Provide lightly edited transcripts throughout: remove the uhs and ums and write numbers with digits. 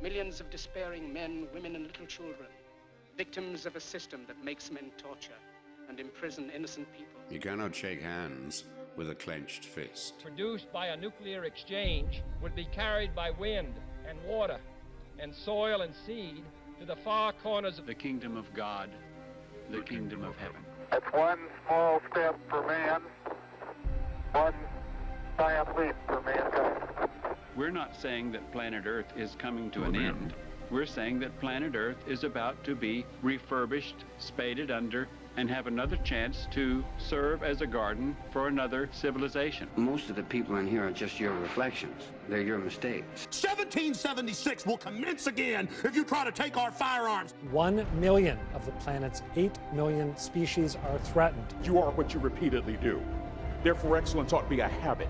Millions of despairing men, women, and little children, victims of a system that makes men torture and imprison innocent people. You cannot shake hands with a clenched fist. Produced by a nuclear exchange would be carried by wind and water and soil and seed to the far corners of the kingdom of God, the kingdom of heaven. It's one small step for man, one giant leap for mankind. We're not saying that planet Earth is coming to an end. We're saying that planet Earth is about to be refurbished, spaded under, and have another chance to serve as a garden for another civilization. Most of the people in here are just your reflections. They're your mistakes. 1776 will commence again if you try to take our firearms. 1 million of the planet's 8 million species are threatened. You are what you repeatedly do. Therefore, excellence ought to be a habit,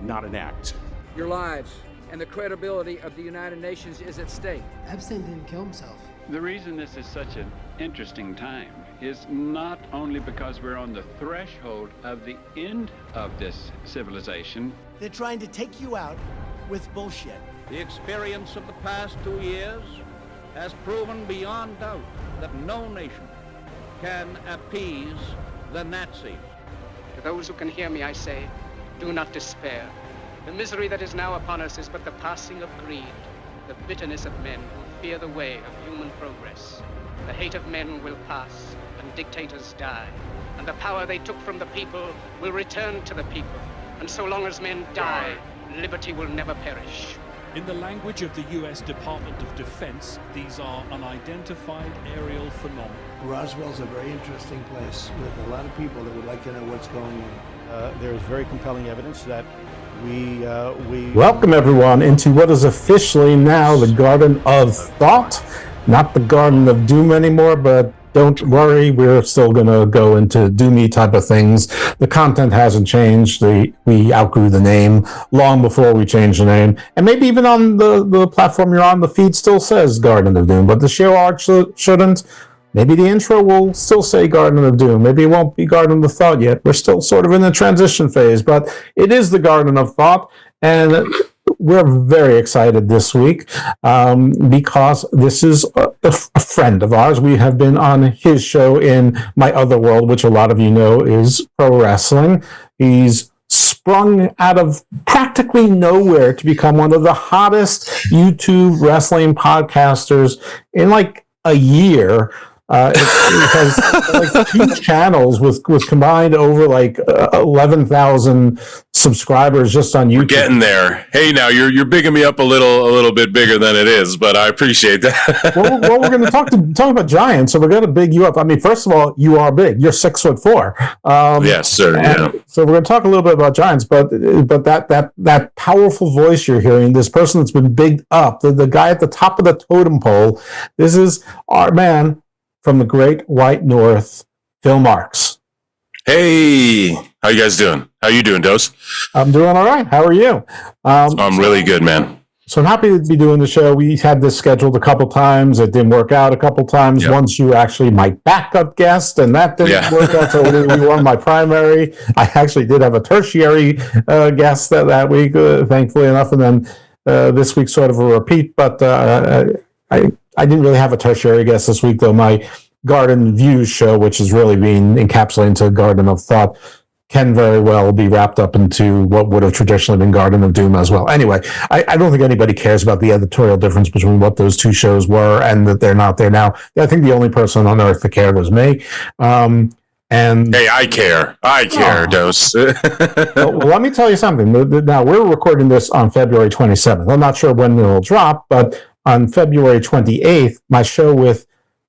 not an act. Your lives and the credibility of the United Nations is at stake. Epstein didn't kill himself. The reason this is such an interesting time is not only because we're on the threshold of the end of this civilization. They're trying to take you out with bullshit. The experience of the past 2 years has proven beyond doubt that no nation can appease the Nazis. To those who can hear me, I say, do not despair. The misery that is now upon us is but the passing of greed, the bitterness of men who fear the way of human progress. The hate of men will pass, and dictators die, and the power they took from the people will return to the people. And so long as men die, liberty will never perish. In the language of the U.S. Department of Defense, these are unidentified aerial phenomena. Roswell's a very interesting place with a lot of people that would like to know what's going on. There is very compelling evidence that we Welcome everyone into what is officially now the Garden of Thought, not the Garden of Doom anymore, but don't worry, we're still going to go into doomy type of things. The content hasn't changed. We outgrew the name long before we changed the name. And maybe even on the platform you're on, the feed still says Garden of Doom, but the show art shouldn't. Maybe the intro will still say Garden of Doom. Maybe it won't be Garden of Thought yet. We're still sort of in the transition phase, but it is the Garden of Thought. And we're very excited this week because this is a friend of ours. We have been on his show in My Other World, which a lot of you know is pro wrestling. He's sprung out of practically nowhere to become one of the hottest YouTube wrestling podcasters in like a year. It has like 2 channels with combined over like 11,000 subscribers just on YouTube. We're getting there. Hey, now you're bigging me up a little bit bigger than it is, but I appreciate that. well, we're going to talk about giants, so we're going to big you up. I mean, first of all, you are big. You're 6'4". Yes, sir. Yeah. So we're going to talk a little bit about giants, but that powerful voice you're hearing, this person that's been bigged up, the guy at the top of the totem pole. This is our man from the Great White North, Phil Marks. Hey, how you guys doing? How you doing, Dose? I'm doing all right. How are you? I'm really good, man. So I'm happy to be doing the show. We had this scheduled a couple times. It didn't work out a couple times. Yep. Once you were actually my backup guest, and that didn't work out. So we were my primary. I actually did have a tertiary guest that week, thankfully enough. And then this week sort of a repeat. But I didn't really have a tertiary guest this week, though. My Garden Views show, which is really being encapsulated into Garden of Thought, can very well be wrapped up into what would have traditionally been Garden of Doom as well. Anyway, I don't think anybody cares about the editorial difference between what those 2 shows were and that they're not there now. I think the only person on earth that cared was me. And hey, I care, Dose. well, let me tell you something. Now, we're recording this on February 27th. I'm not sure when it'll drop, but on February 28th, my show with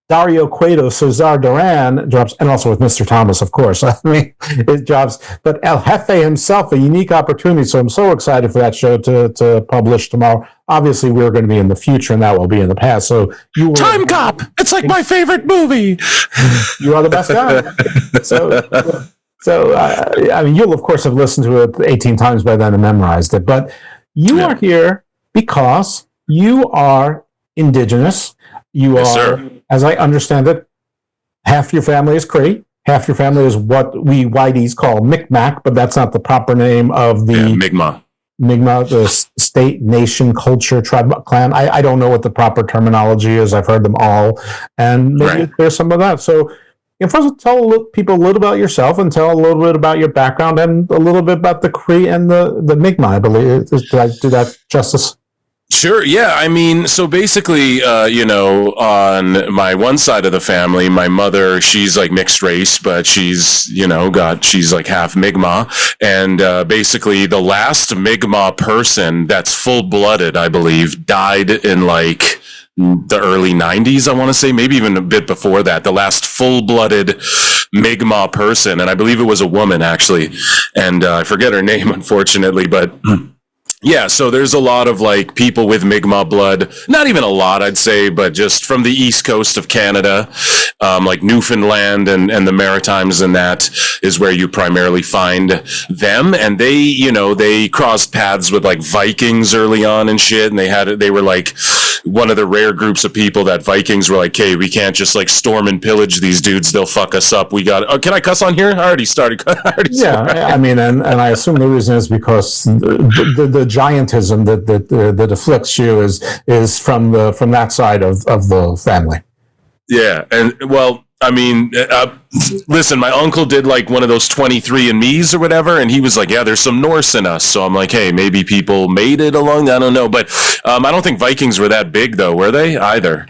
Dario Cueto, Cesar Duran drops, and also with Mr. Thomas, of course. I mean, it drops. But El Jefe himself, a unique opportunity. So I'm so excited for that show to publish tomorrow. Obviously, we're going to be in the future, and that will be in the past. So you will Time Cop. It's like my favorite movie. You are the best guy. So I mean, you'll of course have listened to it 18 times by then and memorized it. But you are here because you are indigenous. You are, sir. As I understand it, half your family is Cree, half your family is what we whiteys call Micmac, but that's not the proper name of the... Yeah, Mi'kmaq. Mi'kmaq, the state, nation, culture, tribe, clan. I don't know what the proper terminology is. I've heard them all, and maybe there's some of that. So, first, tell people a little about yourself, and tell a little bit about your background, and a little bit about the Cree and the Mi'kmaq. I believe. Did I do that justice? Sure. Yeah. I mean, so basically, on my one side of the family, my mother, she's like mixed race, but she's like half Mi'kmaq. And basically the last Mi'kmaq person that's full blooded, I believe, died in like the early 90s, I want to say, maybe even a bit before that. The last full-blooded Mi'kmaq person, and I believe it was a woman, actually. And I forget her name, unfortunately, but... Yeah, so there's a lot of like people with Mi'kmaq blood, not even a lot, I'd say, but just from the east coast of Canada, like Newfoundland and the Maritimes, and that is where you primarily find them. And they crossed paths with like Vikings early on and shit. And they were like one of the rare groups of people that Vikings were like, hey, we can't just like storm and pillage these dudes. They'll fuck us up. Can I cuss on here? I already started. Yeah, I mean, and I assume the reason is because the giantism that afflicts you is from that side of the family. Yeah, and well, I mean, listen, my uncle did like one of those 23andMe's or whatever, and he was like, yeah, there's some Norse in us. So I'm like, hey, maybe people made it along. I don't know, but I don't think Vikings were that big, though, were they either?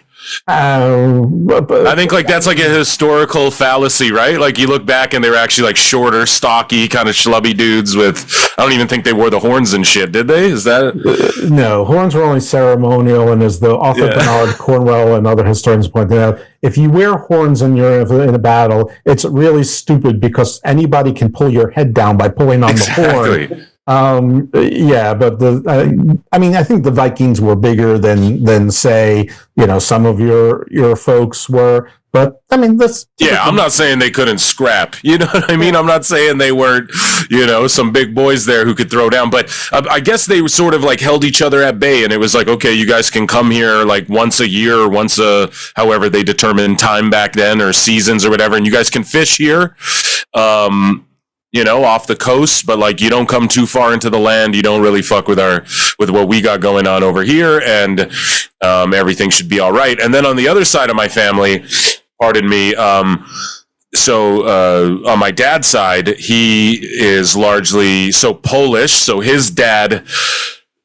I think like that's like a historical fallacy, right? Like you look back and they were actually like shorter, stocky, kind of schlubby dudes with. I don't even think they wore the horns and shit, did they? Is that no? Horns were only ceremonial, and as the author Bernard Cornwell and other historians pointed out, if you wear horns and you're in a battle, it's really stupid because anybody can pull your head down by pulling on the horn. Yeah, but I mean, I think the Vikings were bigger than say, some of your folks were. But I mean, I'm not saying they couldn't scrap. You know what I mean? I'm not saying they weren't, some big boys there who could throw down. But I guess they sort of like held each other at bay, and it was like, okay, you guys can come here like once a year or however they determined time back then, or seasons or whatever, and you guys can fish here. Off the coast, but like you don't come too far into the land. You don't really fuck with what we got going on over here, and everything should be all right. And then on the other side of my family, pardon me, so on my dad's side, he is largely Polish. So his dad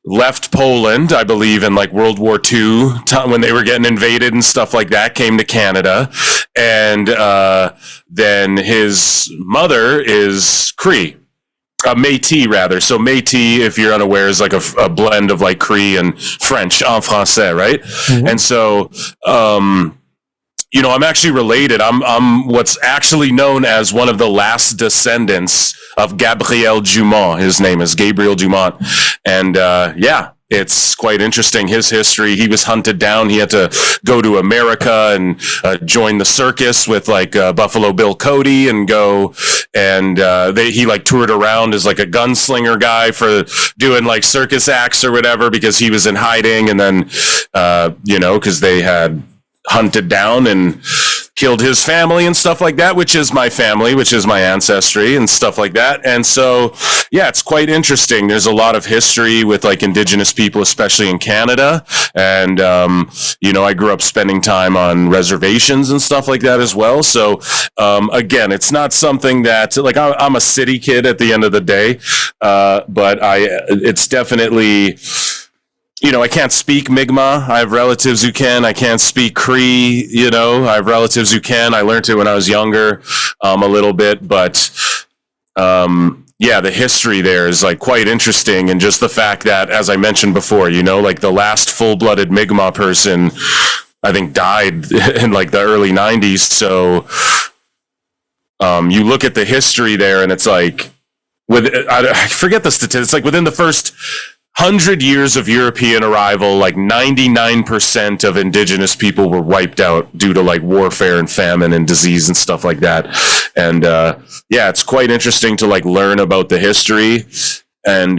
left Poland, I believe, in like World War II when they were getting invaded and stuff like that, came to Canada. And then his mother is Cree. Métis, rather. So Métis, if you're unaware, is like a blend of like Cree and French, en français, right? Mm-hmm. And so, I'm actually related. I'm what's actually known as one of the last descendants of Gabriel Dumont. His name is Gabriel Dumont. And it's quite interesting, his history. He was hunted down. He had to go to America and join the circus with like Buffalo Bill Cody and go. And he like toured around as like a gunslinger guy for doing like circus acts or whatever, because he was in hiding. And then, because they had hunted down and killed his family and stuff like that, which is my family, which is my ancestry and stuff like that. And so, yeah, it's quite interesting. There's a lot of history with like indigenous people, especially in Canada. And, I grew up spending time on reservations and stuff like that as well. So, again, it's not something that like I'm a city kid at the end of the day. But it's definitely, I can't speak Mi'kmaq. I have relatives who can. I can't speak Cree. I have relatives who can. I learned it when I was younger, a little bit. But, the history there is like quite interesting. And just the fact that, as I mentioned before, like the last full-blooded Mi'kmaq person, I think, died in like the early 90s. So you look at the history there, and it's like, I forget the statistics, like within the first 100 years of European arrival, like 99% of indigenous people were wiped out due to like warfare and famine and disease and stuff like that. And it's quite interesting to like learn about the history. And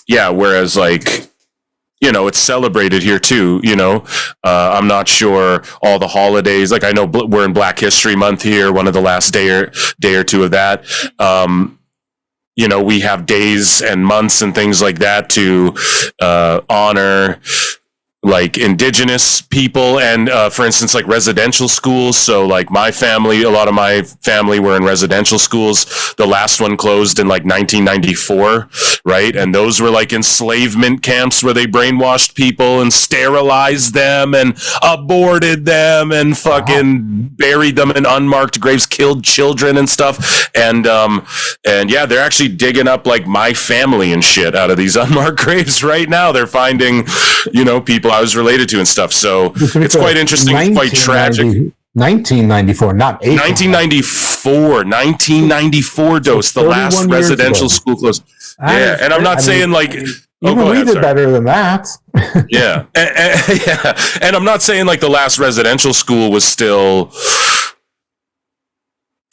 whereas like, it's celebrated here too. I'm not sure all the holidays. Like I know we're in Black History Month here, one of the last day or two of that. we have days and months and things like that to honor like indigenous people and for instance like residential schools. So like a lot of my family were in residential schools. The last one closed in like 1994, right? And those were like enslavement camps where they brainwashed people and sterilized them and aborted them and fucking buried them in unmarked graves, killed children and stuff. And yeah, they're actually digging up like my family and shit out of these unmarked graves right now. They're finding people I was related to and stuff. So it's quite interesting. It's quite tragic. 1994, not 1994 dose, the last residential school closed. Yeah, and I'm not saying like even we did better than that. Yeah. And I'm not saying like the last residential school was still.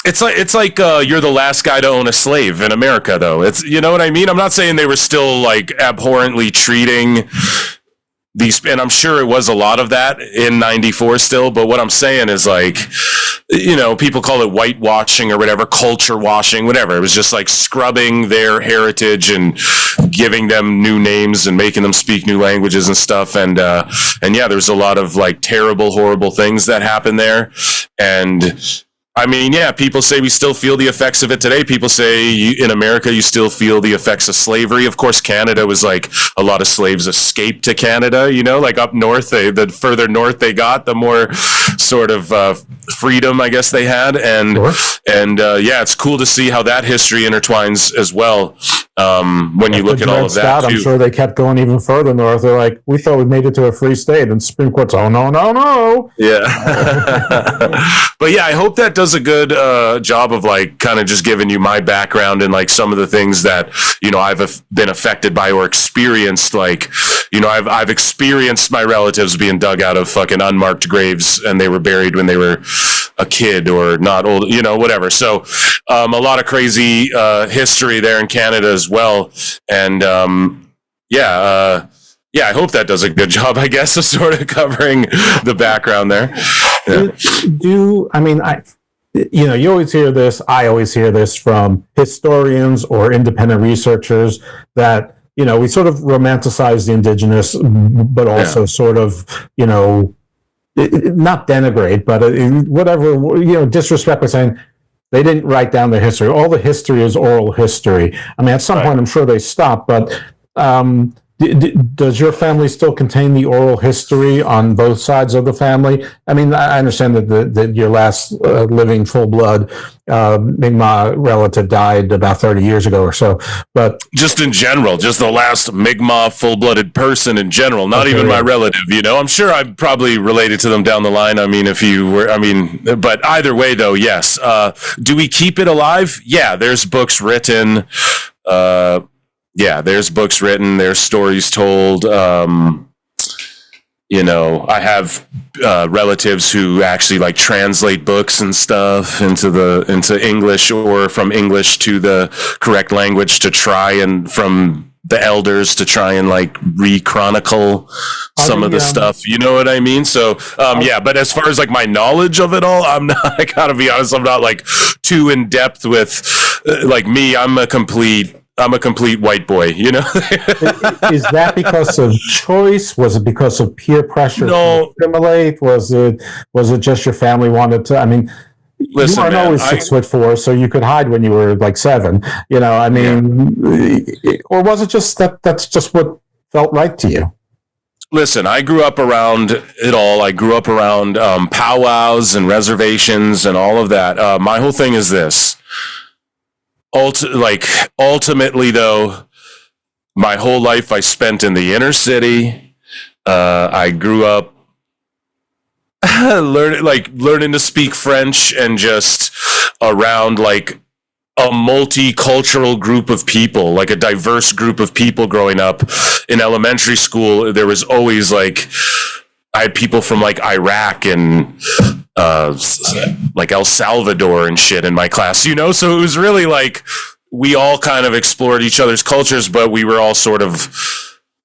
It's like you're the last guy to own a slave in America, though. It's you know what I mean. I'm not saying they were still like abhorrently treating these, and I'm sure it was a lot of that in 94 still, but what I'm saying is like, people call it whitewashing or whatever, culture washing, whatever. It was just like scrubbing their heritage and giving them new names and making them speak new languages and stuff. And yeah, there's a lot of like terrible, horrible things that happen there. And I mean, yeah, people say we still feel the effects of it today. People say in America, you still feel the effects of slavery. Of course, Canada was like a lot of slaves escaped to Canada, like up north, the further north they got, the more sort of freedom, I guess they had. And yeah, it's cool to see how that history intertwines as well. When you look at all of that, I'm sure they kept going even further north. They're like, we thought we made it to a free state, and Supreme Court's, oh no. Yeah. But yeah, I hope that does a good job of like kind of just giving you my background and like some of the things that I've been affected by or experienced. Like I've experienced my relatives being dug out of fucking unmarked graves, and they were buried when they were a kid or not old, whatever. So a lot of crazy history there in Canada as well. And yeah, I hope that does a good job, I guess, of sort of covering the background there. Yeah. You always hear this, I always hear this from historians or independent researchers that, we sort of romanticize the indigenous, but also sort of, not denigrate, but whatever, disrespect by saying they didn't write down their history. All the history is oral history. I mean, at some point, I'm sure they stopped, but does your family still contain the oral history on both sides of the family? I mean, I understand that your last living full-blood Mi'kmaq relative died about 30 years ago or so, but just in general, just the last Mi'kmaq full-blooded person in general, not even my relative, I'm sure I'm probably related to them down the line. I mean, but either way though, yes. Do we keep it alive? Yeah, there's books written, there's books written, there's stories told. I have relatives who actually like translate books and stuff into English or from English to the correct language to try and from the elders to try and like re-chronicle some of the stuff. You know what I mean? So, yeah, but as far as like my knowledge of it all, I gotta be honest, I'm not like too in depth with like me. I'm a complete white boy, Is that because of choice? Was it because of peer pressure to assimilate? Was it just your family wanted to? I mean, listen, you weren't always 6'4", so you could hide when you were like 7. I mean, or was it just that's just what felt right to you? Listen, I grew up around it all. I grew up around powwows and reservations and all of that. My whole thing is this. Ultimately, though, my whole life I spent in the inner city. I grew up learning to speak French and just around like a multicultural group of people, like a diverse group of people growing up. In elementary school, there was always like, I had people from like Iraq and like El Salvador and shit in my class, so it was really like we all kind of explored each other's cultures, but we were all sort of,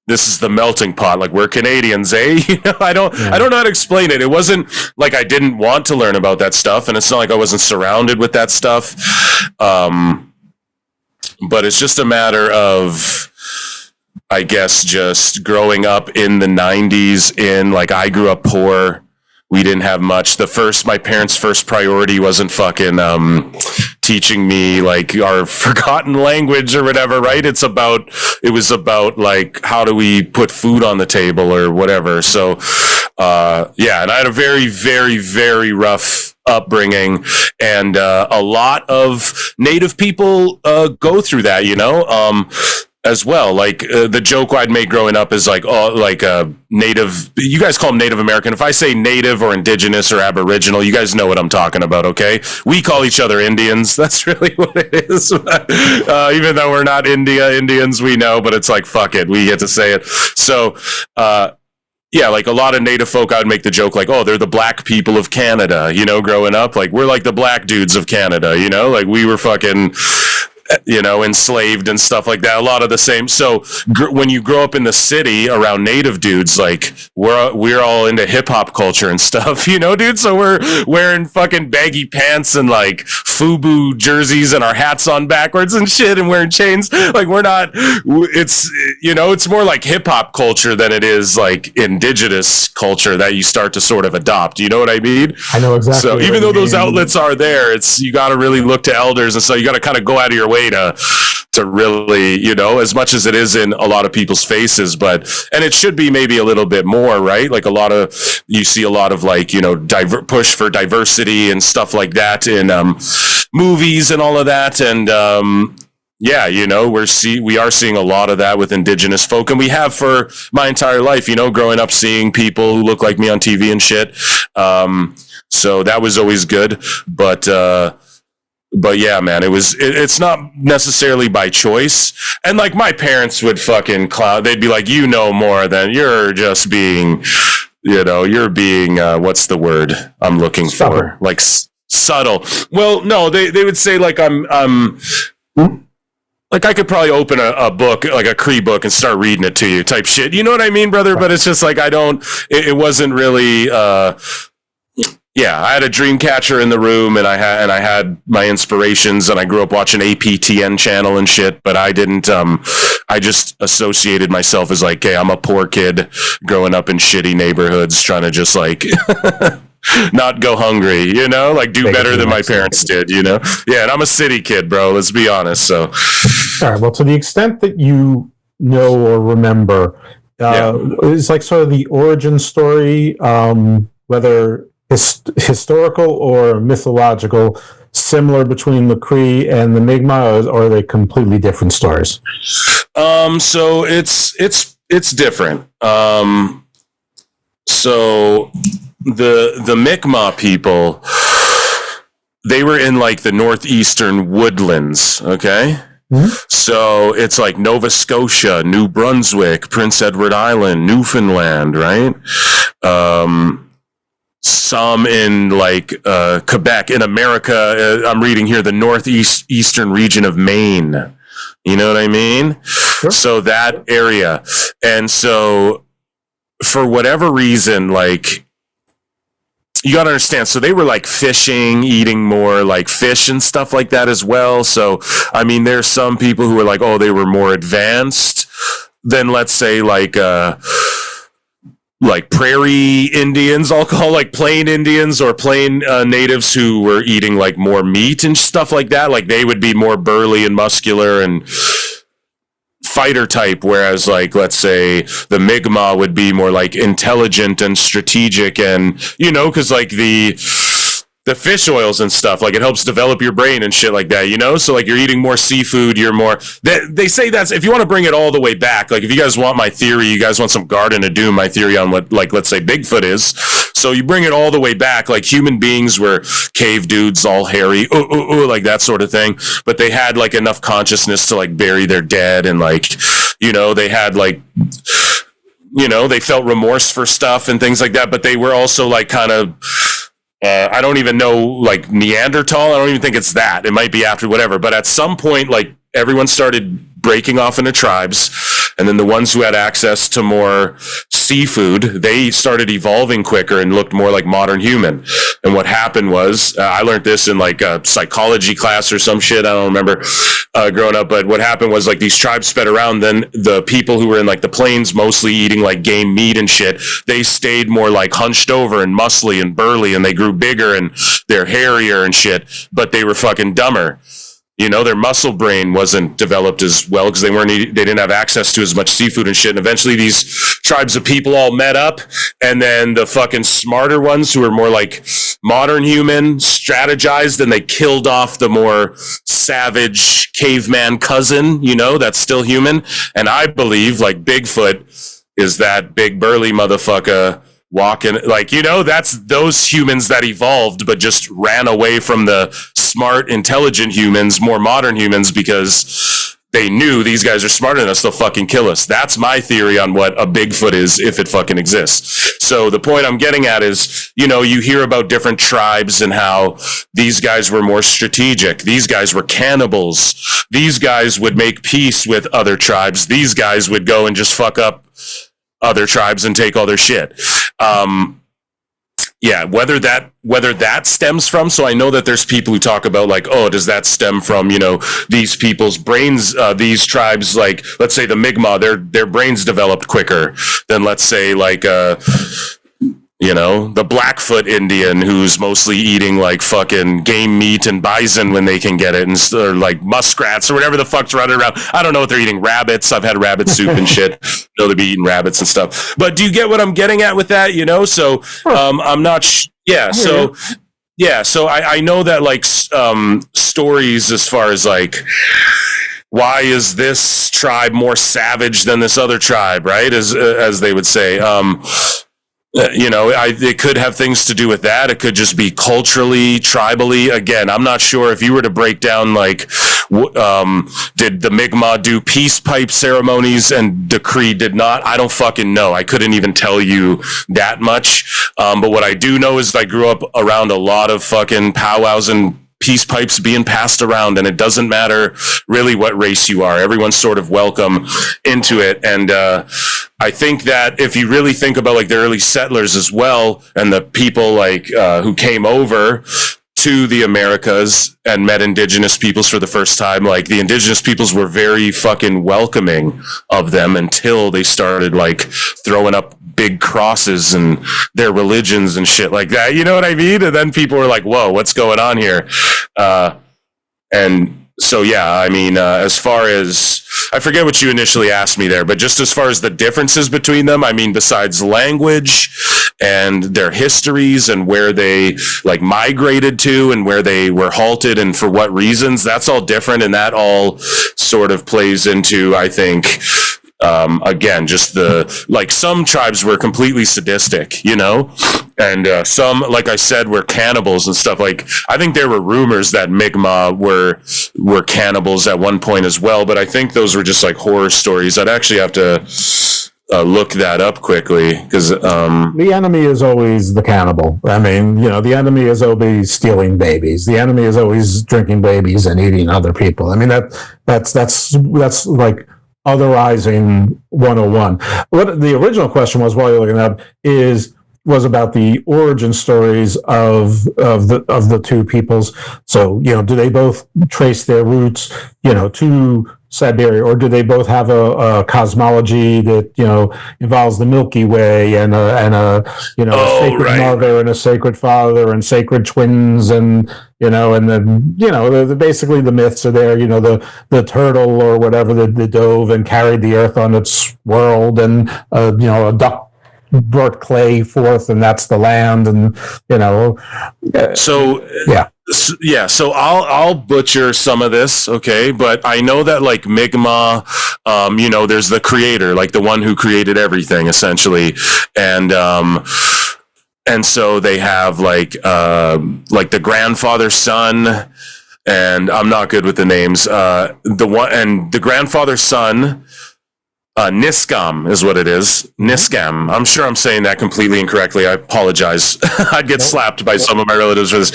this is the melting pot, like we're Canadians, eh? I don't know how to explain it. It wasn't like I didn't want to learn about that stuff, and it's not like I wasn't surrounded with that stuff. but it's just a matter of, I guess, just growing up in the 90s I grew up poor. We didn't have much. My parents' first priority wasn't fucking teaching me like our forgotten language or whatever, right? It was about like, how do we put food on the table or whatever. So, and I had a very, very, very rough upbringing, and a lot of Native people go through that, as well. Like the joke I'd make growing up is like, Native, you guys call them Native American. If I say Native or Indigenous or Aboriginal, you guys know what I'm talking about, okay? We call each other Indians. That's really what it is. Even though we're not Indians, we know, but it's like, fuck it, we get to say it. So, like a lot of Native folk, I would make the joke like, oh, they're the black people of Canada, growing up. Like, we're like the black dudes of Canada, like we were fucking, enslaved and stuff like that. A lot of the same. So when you grow up in the city around Native dudes, like we're all into hip hop culture and stuff, dude. So we're wearing fucking baggy pants and like FUBU jerseys and our hats on backwards and shit and wearing chains. Like it's more like hip hop culture than it is like indigenous culture that you start to sort of adopt. You know what I mean? I know exactly. So even though those outlets are there, you got to really look to elders, and so you got to kind of go out of your way to really, as much as it is in a lot of people's faces, and it should be maybe a little bit more, right? Like you see a lot of like, push for diversity and stuff like that in movies and all of that. And we are seeing a lot of that with indigenous folk, and we have for my entire life, growing up seeing people who look like me on TV and shit. So that was always good, but yeah, man, it's not necessarily by choice. And like my parents would fucking clown, they'd be like, more than you're just being, you're being, what's the word I'm looking for? Like subtle. Well, no, they would say like I'm like I could probably open a book, like a Cree book, and start reading it to you type shit. You know what I mean, brother? Right. But it's just like, it wasn't really, I had a dream catcher in the room, and I had my inspirations, and I grew up watching APTN channel and shit, but I didn't, I just associated myself as like, hey, I'm a poor kid growing up in shitty neighborhoods trying to just like, not go hungry, like do better than my parents did, Yeah, and I'm a city kid, bro, let's be honest, so. All right, well, to the extent that you know or remember, it's like sort of the origin story, whether historical or mythological, similar between the Cree and the Mi'kmaq, or are they completely different stories? So it's different. So the Mi'kmaq people, they were in like the northeastern woodlands, okay? Mm-hmm. So it's like Nova Scotia, New Brunswick, Prince Edward Island, Newfoundland, right? Some in like Quebec. In America, I'm reading here the northeastern region of Maine. You know what I mean? Sure. So that area. And so for whatever reason, like, you got to understand, so they were like fishing, eating more like fish and stuff like that as well. So, I mean, there's some people who are like, oh, they were more advanced than, let's say, like prairie Indians, I'll call like plain Indians or plain natives who were eating like more meat and stuff like that. Like they would be more burly and muscular and fighter type, whereas like, let's say the Mi'kmaq would be more like intelligent and strategic, and because like the fish oils and stuff, like it helps develop your brain and shit like that, so like you're eating more seafood, you're more, they say that's, if you want to bring it all the way back, like if you guys want my theory, you guys want some Garden of Doom, my theory on what, like, let's say Bigfoot is, so you bring it all the way back, like human beings were cave dudes, all hairy, like that sort of thing, but they had like enough consciousness to like bury their dead, and like, they had like, they felt remorse for stuff and things like that, but they were also like kind of, I don't even know, like Neanderthal. I don't even think it's that. It might be after whatever. But at some point, like everyone started breaking off into tribes. And then the ones who had access to more seafood, they started evolving quicker and looked more like modern human. And what happened was, I learned this in like a psychology class or some shit. I don't remember growing up, but what happened was like these tribes sped around. Then the people who were in like the plains, mostly eating like game meat and shit, they stayed more like hunched over and muscly and burly, and they grew bigger and they're hairier and shit, but they were fucking dumber. You know, their muscle brain wasn't developed as well because they didn't have access to as much seafood and shit. And eventually these tribes of people all met up, and then the fucking smarter ones who were more like modern human strategized, and they killed off the more savage caveman cousin, you know, that's still human. And I believe like Bigfoot is that big burly motherfucker walking, like, you know, that's those humans that evolved but just ran away from the smart, intelligent humans, more modern humans, because they knew these guys are smarter than us, they'll fucking kill us. That's my theory on what a Bigfoot is, if it fucking exists. So the point I'm getting at is, you know, you hear about different tribes and how these guys were more strategic. These guys were cannibals. These guys would make peace with other tribes. These guys would go and just fuck up other tribes and take all their shit. Yeah, whether that stems from, so I know that there's people who talk about like, oh, does that stem from, you know, these people's brains, these tribes, like, let's say the Mi'kmaq, their brains developed quicker than, let's say, like, you know, the Blackfoot Indian who's mostly eating like fucking game meat and bison when they can get it, and or like muskrats or whatever the fuck's running around. I don't know what they're eating. Rabbits. I've had rabbit soup and shit. Know they'd be eating rabbits and stuff. But do you get what I'm getting at with that? You know, so I'm not. So I know that like stories as far as like, why is this tribe more savage than this other tribe, right? As they would say. You know, it could have things to do with that. It could just be culturally, tribally. Again, I'm not sure if you were to break down, like, did the Mi'kmaq do peace pipe ceremonies and the Cree did not? I don't fucking know. I couldn't even tell you that much. But what I do know is I grew up around a lot of fucking powwows and peace pipes being passed around, and it doesn't matter really what race you are. Everyone's sort of welcome into it. And I think that if you really think about like the early settlers as well, and the people like who came over to the Americas and met indigenous peoples for the first time, like the indigenous peoples were very fucking welcoming of them until they started like throwing up big crosses and their religions and shit like that. You know what I mean? And then people were like, whoa, what's going on here? And so, yeah, I mean, as far as, I forget what you initially asked me there, but just as far as the differences between them, I mean, besides language and their histories and where they like migrated to and where they were halted and for what reasons, that's all different. And that all sort of plays into, I think, again, just the, like, some tribes were completely sadistic, you know, and some, like I said, were cannibals and stuff. Like, I think there were rumors that Mi'kmaq were cannibals at one point as well, but I think those were just like horror stories. I'd actually have to look that up quickly, because the enemy is always the cannibal. I mean, you know, the enemy is always stealing babies. The enemy is always drinking babies and eating other people. I mean, that's like otherizing 101. What the original question was, while you're looking at, was about the origin stories of the two peoples. So, you know, do they both trace their roots, you know, to Siberia, or do they both have a cosmology that, you know, involves the Milky Way and a you know, a sacred mother and a sacred father and sacred twins, and you know, and then, you know, basically the myths are there. You know, the turtle or whatever that dove and carried the earth on its world, and you know, a duck brought clay forth, and that's the land, and you know, so yeah. Yeah, so I'll butcher some of this, okay? But I know that like Mi'kmaq, you know, there's the creator, like the one who created everything, essentially, and so they have like the grandfather son, and I'm not good with the names. The grandfather son Niskam is what it is. Niskam. I'm sure I'm saying that completely incorrectly. I apologize. I'd get slapped by some of my relatives for this.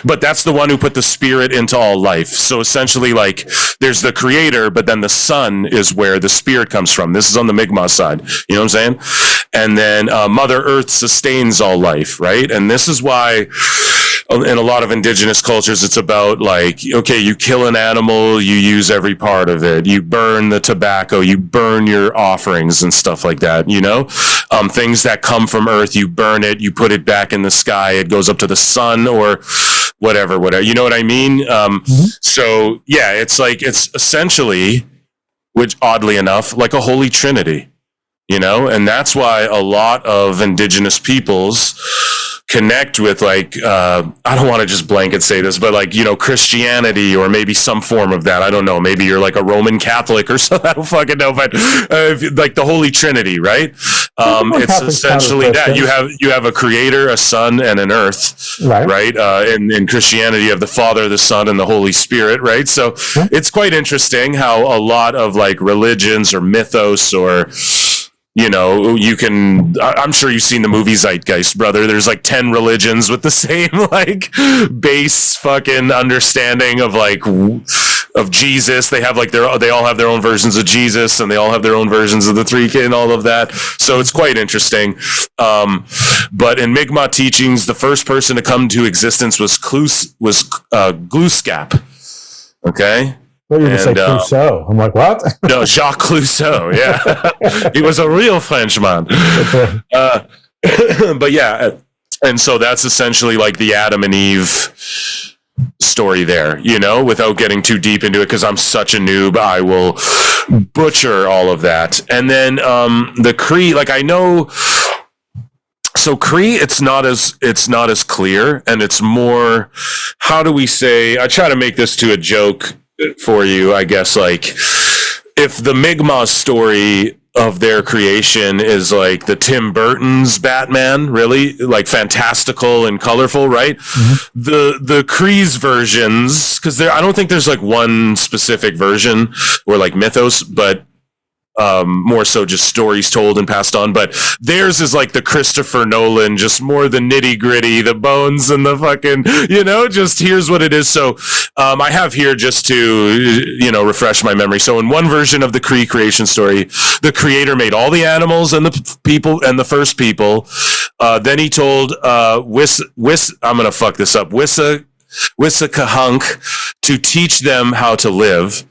But that's the one who put the spirit into all life. So essentially, like, there's the creator, but then the sun is where the spirit comes from. This is on the Mi'kmaq side. You know what I'm saying? And then Mother Earth sustains all life, right? And this is why in a lot of indigenous cultures, it's about like, okay, you kill an animal, you use every part of it. You burn the tobacco, you burn your offerings and stuff like that, you know? Things that come from earth, you burn it, you put it back in the sky, it goes up to the sun or whatever. You know what I mean? So yeah, it's like, it's essentially, which oddly enough, like a holy trinity, you know? And that's why a lot of indigenous peoples connect with, like, I don't want to just blanket say this, but like, you know, Christianity or maybe some form of that. I don't know. Maybe you're like a Roman Catholic or something. I don't fucking know. But like the Holy Trinity, right? It's essentially that you have a creator, a son, and an earth, right? In Christianity, you have the Father, the Son, and the Holy Spirit, right? So it's quite interesting how a lot of like religions or mythos or, you know, I'm sure you've seen the movie Zeitgeist, brother. There's like 10 religions with the same like base fucking understanding of like of Jesus. They have like they all have their own versions of Jesus, and they all have their own versions of the three and all of that. So it's quite interesting. But in Mi'kmaq teachings, the first person to come to existence was Glooskap. Okay. Well, you just say Clouseau. I'm like, what? No, Jacques Clouseau. Yeah, he was a real Frenchman. But yeah, and so that's essentially like the Adam and Eve story there, you know, without getting too deep into it, because I'm such a noob, I will butcher all of that. And then the Cree, like I know. So Cree, it's not as clear, and it's more, how do we say? I try to make this to a joke for you, I guess, like if the Mi'kmaq story of their creation is like the Tim Burton's Batman, really like fantastical and colorful, right? The Cree's versions, because I don't think there's like one specific version or like mythos, but more so just stories told and passed on. But theirs is like the Christopher Nolan, just more the nitty gritty, the bones and the fucking, you know, just here's what it is. So I have here just to, you know, refresh my memory. So in one version of the Cree creation story, the creator made all the animals and the people and the first people. Then he told I'm going to fuck this up, Wissahickunk to teach them how to live.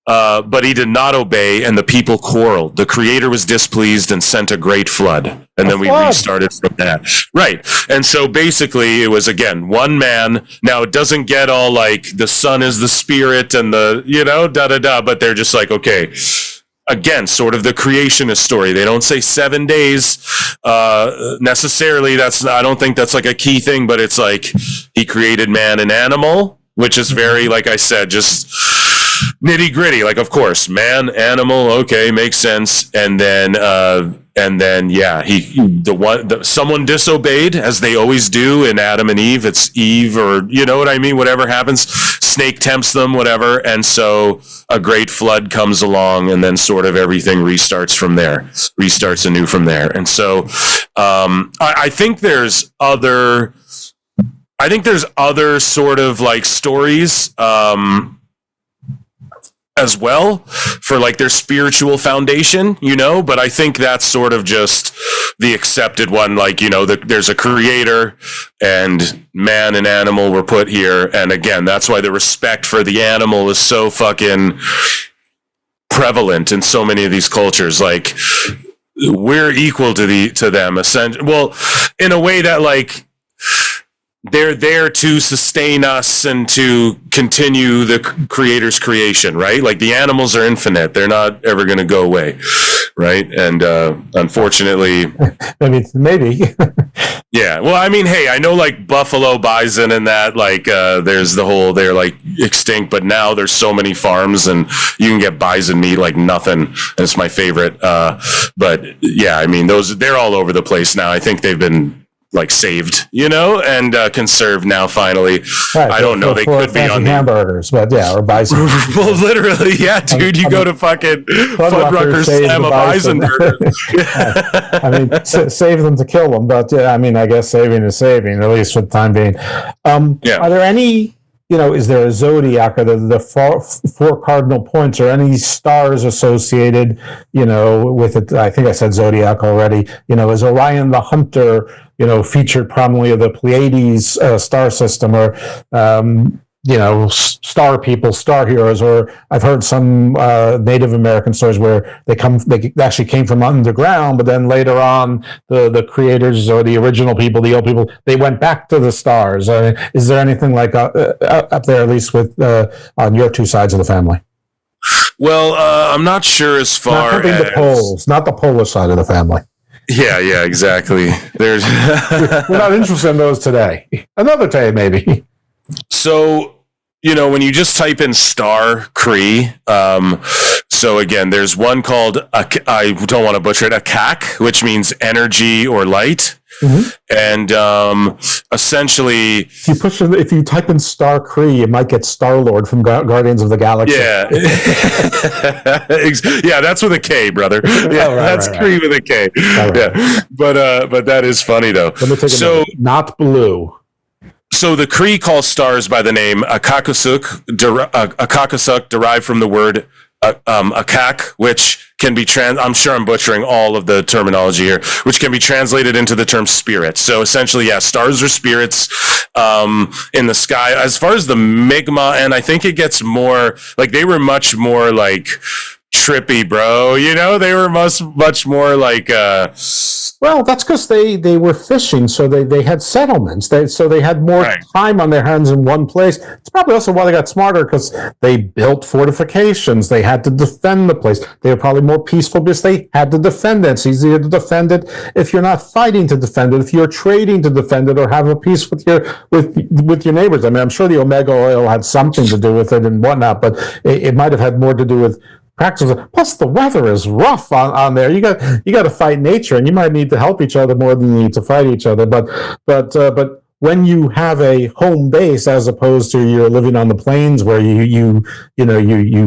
But he did not obey, and the people quarreled. The creator was displeased and sent a great flood. And then we restarted from that. Right. And so basically it was, again, one man. Now it doesn't get all like the sun is the spirit and the, you know, but they're just like, okay, again, sort of the creationist story. They don't say 7 days necessarily. I don't think that's like a key thing, but it's like he created man and animal, which is very, like I said, just nitty gritty. Like, of course, man, animal, okay, makes sense. And then yeah, someone disobeyed, as they always do in Adam and Eve. It's Eve, or you know what I mean, whatever happens, snake tempts them, whatever, and so a great flood comes along, and then sort of everything restarts anew from there. And so I think there's other sort of like stories as well for like their spiritual foundation, you know, but I think that's sort of just the accepted one. Like, you know, there's a creator and man and animal were put here. And again, that's why the respect for the animal is so fucking prevalent in so many of these cultures. Like, we're equal to them, essentially. Well, in a way that like, they're there to sustain us and to continue the creator's creation, right? Like the animals are infinite. They're not ever going to go away, right? And unfortunately... Maybe. Yeah. Well, I mean, hey, I know like buffalo, bison and that, like there's the whole, they're like extinct, but now there's so many farms and you can get bison meat like nothing. And it's my favorite. But yeah, I mean, they're all over the place now. I think they've been like saved, and conserved now finally. Right, I don't know. They could be on hamburgers, but yeah, or bison. Well, literally, yeah, dude. You go to fucking Fuddruckers, slam a bison burger. I mean, save them to kill them, but I mean, I guess saving is saving, at least for the time being. Are there any? Is there a zodiac or the four cardinal points or any stars associated, with it? I think I said zodiac already. Is Orion the Hunter, featured prominently of the Pleiades star system, or, star people, star heroes, or I've heard some Native American stories where they actually came from underground, but then later on the creators or the original people, the old people, they went back to the stars. Is there anything like up there, at least with on your two sides of the family? Well, I'm not sure as far as the poles, not the Polish side of the family. Yeah, exactly. We're not interested in those today. Another day, maybe. So, when you just type in star Cree, so again, there's one called, I don't want to butcher it, Akak, which means energy or light. Mm-hmm. And essentially, if you type in Star Cree, you might get Star-Lord from Guardians of the Galaxy. Yeah, yeah, that's with a K, brother. Yeah, that's Cree with a K. Yeah, but that is funny though. Let me take a minute. Not blue. So the Cree call stars by the name Akakusuk, derived from the word akak, which can be I'm sure I'm butchering all of the terminology here, which can be translated into the term spirit. So essentially, yeah, stars are spirits in the sky. As far as the Mi'kmaq, and I think it gets more, like, they were much more, like, trippy, bro. They were much more like well, that's because they were fishing, so they had settlements. They had more time on their hands in one place. It's probably also why they got smarter, because they built fortifications. They had to defend the place. They were probably more peaceful because they had to defend it. It's easier to defend it if you're not fighting to defend it, if you're trading to defend it, or have a peace with your neighbors. I mean, I'm sure the Omega oil had something to do with it and whatnot, but it might have had more to do with practice. Plus, the weather is rough on there. You got to fight nature, and you might need to help each other more than you need to fight each other. But when you have a home base, as opposed to you're living on the plains, where you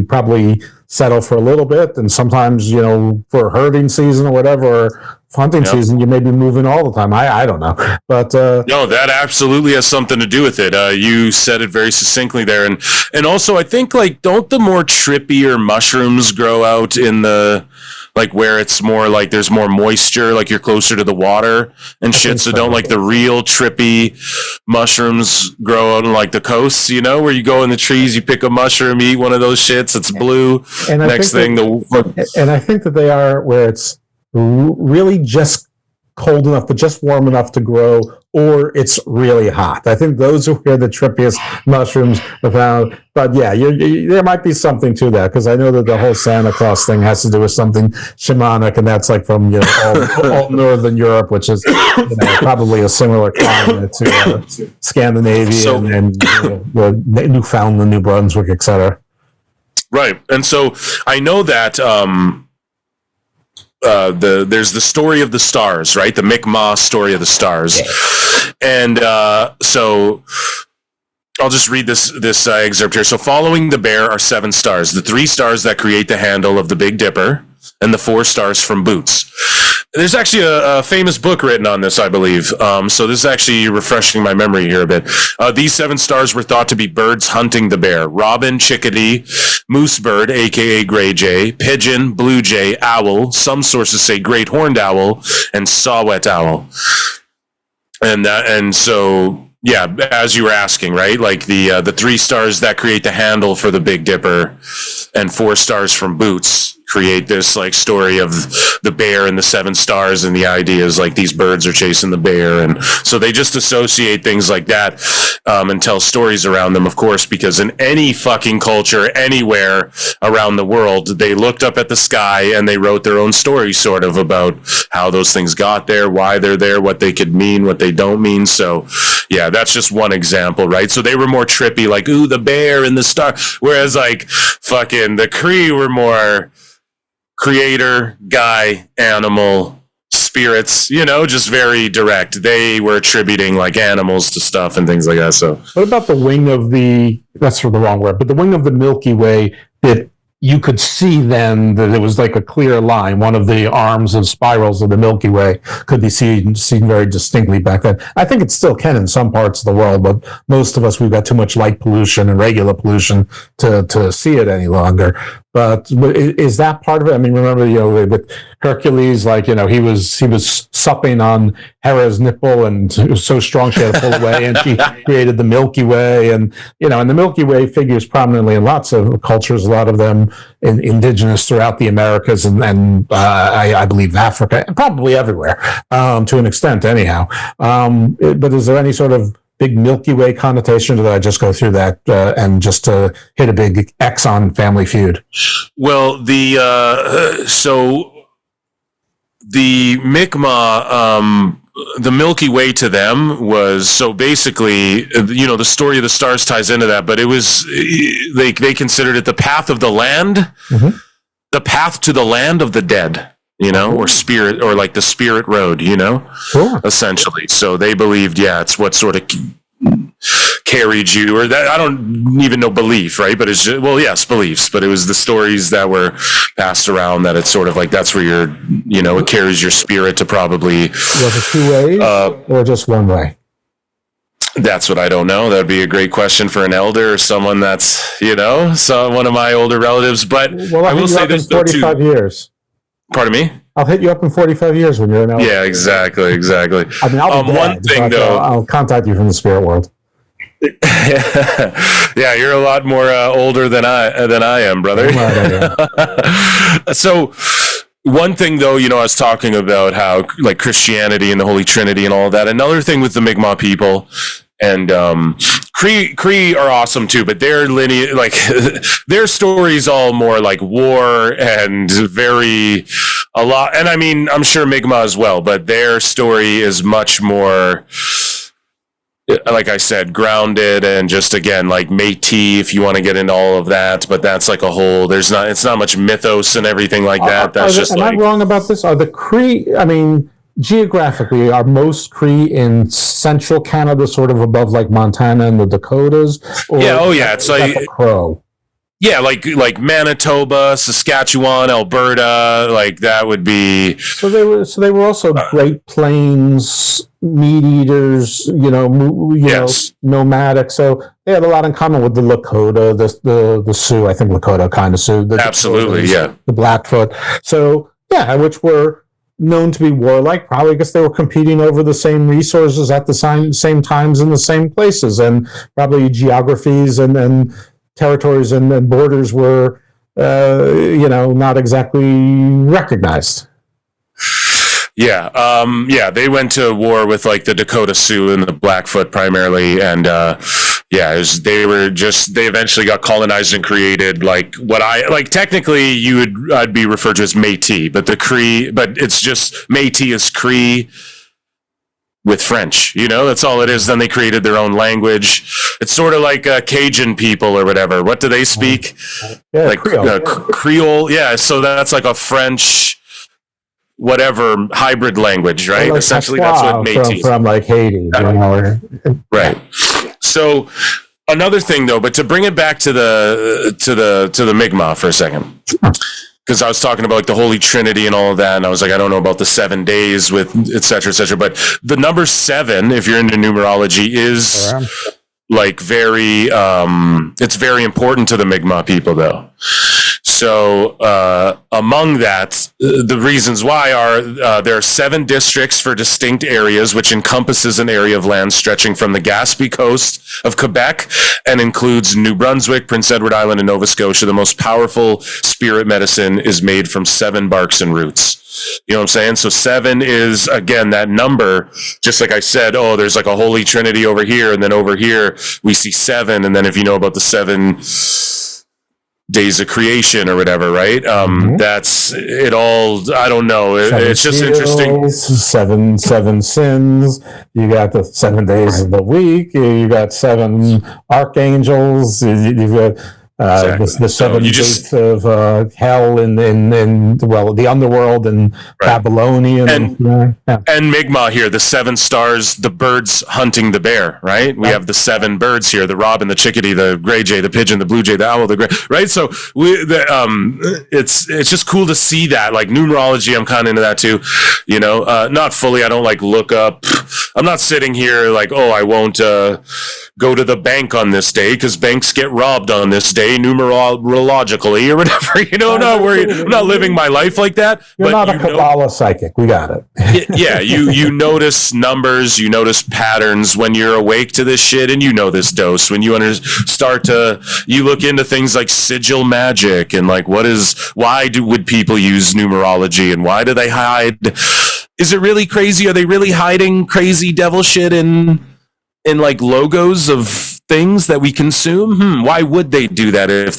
probably settle for a little bit, and sometimes for herding season or whatever, or hunting season, you may be moving all the time. I don't know, but no, that absolutely has something to do with it. You said it very succinctly there, and also I think, like, don't the more trippier mushrooms grow out in the, like, where it's more like there's more moisture, like you're closer to the water and shit. So don't, like, the real trippy mushrooms grow out on, like, the coasts, where you go in the trees, you pick a mushroom, eat one of those shits, it's blue. And next thing, and I think that they are where it's really just cold enough, but just warm enough to grow, or it's really hot. I think those are where the trippiest mushrooms are found. But yeah, there might be something to that, because I know that the whole Santa Claus thing has to do with something shamanic, and that's like from all Northern Europe, which is probably a similar climate to Scandinavia and Newfoundland, New Brunswick, etc. Right, and so I know that there's the story of the stars, right? The Mi'kmaq story of the stars, and so I'll just read this excerpt here. So, following the bear are 7 stars, the 3 stars that create the handle of the Big Dipper, and the 4 stars from Boots. There's actually a famous book written on this, I believe. So this is actually refreshing my memory here a bit. These 7 stars were thought to be birds hunting the bear: robin, chickadee, moose bird, aka gray jay, pigeon, blue jay, owl. Some sources say great horned owl and saw-whet owl. And so, yeah, as you were asking, right? Like the 3 stars that create the handle for the Big Dipper and 4 stars from Boots create this, like, story of the bear and the 7 stars, and the idea is, like, these birds are chasing the bear, and so they just associate things like that and tell stories around them, of course, because in any fucking culture anywhere around the world, they looked up at the sky and they wrote their own story, sort of, about how those things got there, why they're there, what they could mean, what they don't mean. So yeah, that's just one example, right? So they were more trippy, like, ooh, the bear and the star, whereas, like, fucking the Cree were more creator, guy, animal, spirits, just very direct. They were attributing like animals to stuff and things like that. So what about the wing of that's the wrong word, but the wing of the Milky Way that you could see then that it was like a clear line. One of the arms and spirals of the Milky Way could be seen very distinctly back then. I think it still can in some parts of the world, but most of us, we've got too much light pollution and regular pollution to see it any longer. But is that part of it? I mean, remember, with Hercules, he was supping on Hera's nipple, and it was so strong she had to pull away, and she created the Milky Way, and the Milky Way figures prominently in lots of cultures, a lot of them indigenous throughout the Americas, and I believe Africa, and probably everywhere, to an extent, anyhow. But is there any sort of big Milky Way connotation, or did I just go through that and just to hit a big X on Family Feud? Well, the Mi'kmaq, the Milky Way to them was, so basically, the story of the stars ties into that, but it was, they considered it the path of the land, the path to the land of the dead. Or spirit, or like the spirit road, Sure. Essentially. So they believed, it's what sort of carried you, or that, I don't even know belief, right? But it's just, yes, beliefs, but it was the stories that were passed around that it's sort of like, that's where it carries your spirit to probably. Was it two ways or just one way? That's what I don't know. That'd be a great question for an elder or someone that's, one of my older relatives, but I will say this though, 45 years. Pardon me? I'll hit you up in 45 years when you're an elder. Yeah, exactly. I mean, I'll be dead, one thing though, I'll contact you from the spirit world. Yeah, you're a lot more older than I am, brother. So one thing though, I was talking about how like Christianity and the Holy Trinity and all of that. Another thing with the Mi'kmaq people, and Cree are awesome too, but their lineage, like their story's all more like war and a lot. And I mean, I'm sure Mi'kmaq as well, but their story is much more, like I said, grounded and just, again, like Métis, if you want to get into all of that, but that's like a whole, it's not much mythos and everything like that. Am I wrong about this? Are the Cree, geographically, are most Cree in central Canada, sort of above like Montana and the Dakotas? It's like a Crow. Yeah, like Manitoba, Saskatchewan, Alberta, like that would be. So they were also Great Plains meat eaters, yes. Nomadic. So they had a lot in common with the Lakota, the Sioux. I think Lakota kind of Sioux. Absolutely, Dakotas, the Blackfoot. So which were known to be warlike, probably because they were competing over the same resources at the same times in the same places, and probably geographies and territories and borders were, not exactly recognized. They went to war with like the Dakota Sioux and the Blackfoot primarily, and they eventually got colonized and created like what technically I'd be referred to as Métis, but the Cree, but it's just Métis is Cree with French, that's all it is. Then they created their own language. It's sort of like Cajun people or whatever. What do they speak? Creole. Yeah, so that's like a French, whatever, hybrid language, right? Like essentially, that's what Métis from like Haiti, right? So another thing, though, but to bring it back to the Mi'kmaq for a second. Because I was talking about like the Holy Trinity and all of that, and I was like, I don't know about the 7 days with et cetera, but the number 7, if you're into numerology, is like very, it's very important to the Mi'kmaq people, though. So among that, the reasons why are there are 7 districts for distinct areas, which encompasses an area of land stretching from the Gaspé coast of Quebec and includes New Brunswick, Prince Edward Island, and Nova Scotia. The most powerful spirit medicine is made from 7 barks and roots. You know what I'm saying? So 7 is, again, that number, just like I said, there's like a Holy Trinity over here, and then over here we see 7, and then if you know about the 7 days of creation or whatever, right? That's it all. I don't know. It's just interesting. 7 sins. You got the 7 days of the week. You got 7 archangels. You've got The seven gates of hell in the underworld and Babylonian and Mi'kmaq here, the 7 stars, the birds hunting the bear, right? We have the 7 birds here: the robin, the chickadee, the gray jay, the pigeon, the blue jay, the owl, the gray, right? So it's just cool to see that. Like numerology, I'm kind of into that too. Not fully. I don't like look up. I'm not sitting here like, oh, I won't go to the bank on this day because banks get robbed on this day numerologically or whatever. I'm not living my life like that. You're not a Kabbalah psychic. We got it. Yeah, you notice numbers, you notice patterns when you're awake to this shit, and you know this dose when you you look into things like sigil magic and like would people use numerology and why do they hide? Is it really crazy? Are they really hiding crazy devil shit in like logos of things that we consume? Why would they do that if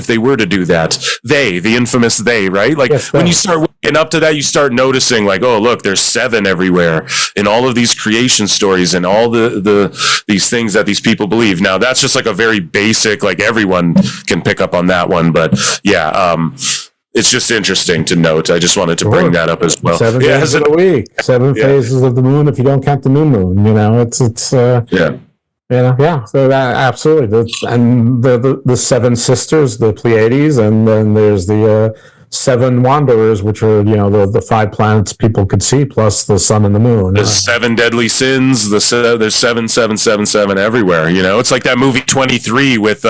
they were to do that? The infamous they, right? Like when you start waking up to that, you start noticing like, oh, look, there's 7 everywhere in all of these creation stories and all these things that these people believe. Now that's just like a very basic, like everyone can pick up on that one. But yeah, it's just interesting to note. I just wanted to bring that up as well. 7 days of the week, 7 phases of the moon. If you don't count the new moon, it's yeah. So that absolutely, and the 7 sisters, the Pleiades, and then there's the 7 wanderers, which are the 5 planets people could see, plus the sun and the moon. The 7 deadly sins. There's 7 everywhere. It's like that movie 23 with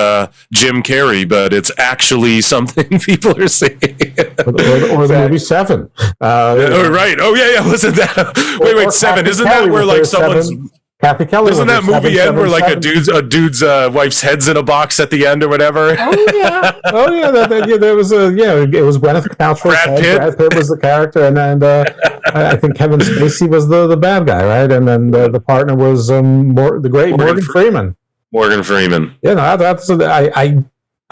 Jim Carrey, but it's actually something people are saying. or the movie 7. Right. Oh yeah. Listen, that. Wait. 7. Isn't that where like someone's? Kathy Kelly. Doesn't that movie end where like a dude's wife's head's in a box at the end or whatever? Oh yeah. There was it was Gwyneth Paltrow. Brad Pitt was the character, and I think Kevin Spacey was the bad guy, right? And then the partner was the great Morgan Freeman. Morgan Freeman. Yeah, no, that's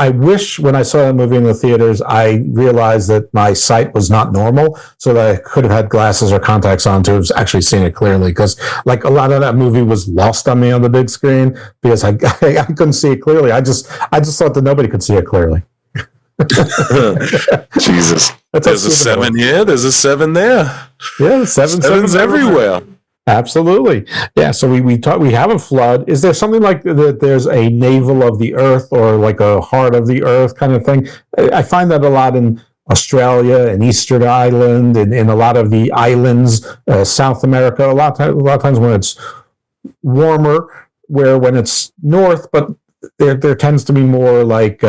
I wish when I saw that movie in the theaters, I realized that my sight was not normal, so that I could have had glasses or contacts on to have actually seen it clearly. Because like a lot of that movie was lost on me on the big screen because I couldn't see it clearly. I just thought that nobody could see it clearly. Jesus, there's a 7 here. There's a 7 there. Yeah, 7's everywhere. Absolutely. Yeah. So we have a flood. Is there something like that? There's a navel of the earth or like a heart of the earth kind of thing. I find that a lot in Australia and Eastern Island and in a lot of the islands, South America, a lot of times when it's warmer, where when it's north, but there tends to be more like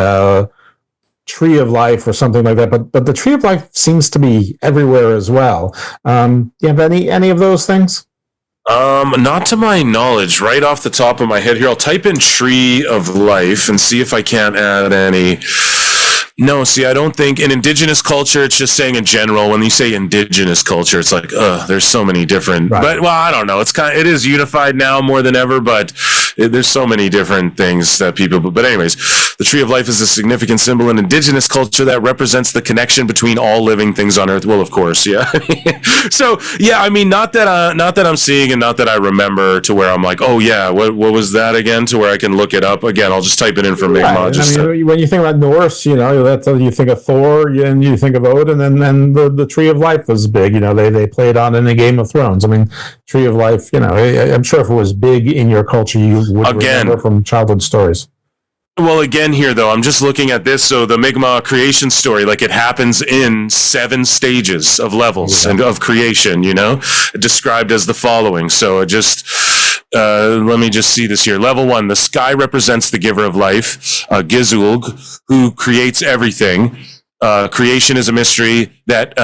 tree of life or something like that. But the tree of life seems to be everywhere as well. Do you have any of those things? Not to my knowledge, right off the top of my head here. I'll type in tree of life and see if I can't add any. No, see, I don't think in indigenous culture, it's just saying in general, when you say indigenous culture, it's like, there's so many different, right. But I don't know. It is unified now more than ever, but there's so many different things that people, but anyways, the tree of life is a significant symbol in indigenous culture that represents the connection between all living things on earth. Well, of course. Yeah. So yeah, I mean, not that I'm seeing and not that I remember to where I'm like, oh yeah, what was that again, to where I can look it up again. I'll just type it in for Mi'kmaq. Right. When you think about Norse, that's you think of Thor and you think of Odin, and then the Tree of Life was big. They played on in the Game of Thrones. I mean, Tree of Life. I'm sure if it was big in your culture, you would remember from childhood stories. Well, again here though, I'm just looking at this. So the Mi'kmaq creation story, like it happens in 7 stages of levels and of creation. Described as the following. So let me just see this here. Level 1, the sky represents the giver of life, Gizulg, who creates everything. Creation is a mystery that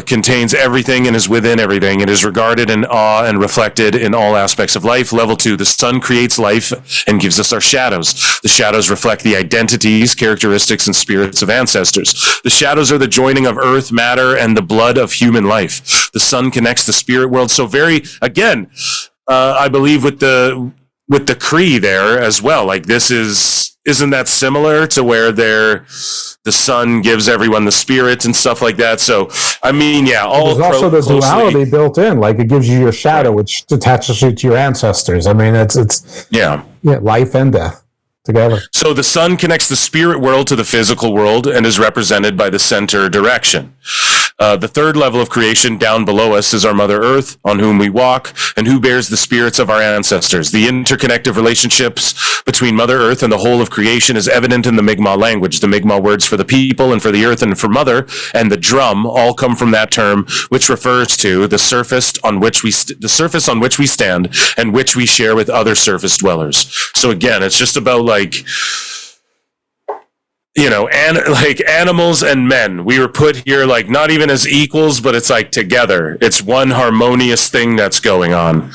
contains everything and is within everything. It is regarded in awe and reflected in all aspects of life. Level 2, the sun creates life and gives us our shadows. The shadows reflect the identities, characteristics, and spirits of ancestors. The shadows are the joining of earth, matter, and the blood of human life. The sun connects the spirit world. So I believe with the Kree there as well. Like isn't that similar to where the sun gives everyone the spirit and stuff like that? So I mean, yeah, all there's also the duality built in. Like it gives you your shadow, which attaches you to your ancestors. I mean, it's life and death together. So the sun connects the spirit world to the physical world and is represented by the center direction. The third level of creation down below us is our Mother Earth, on whom we walk, and who bears the spirits of our ancestors. The interconnected relationships between Mother Earth and the whole of creation is evident in the Mi'kmaq language. The Mi'kmaq words for the people and for the earth and for mother and the drum all come from that term, which refers to the surface on which we stand and which we share with other surface dwellers. So again, it's just about like, you know, like animals and men. We were put here like not even as equals, but it's like together. It's one harmonious thing that's going on,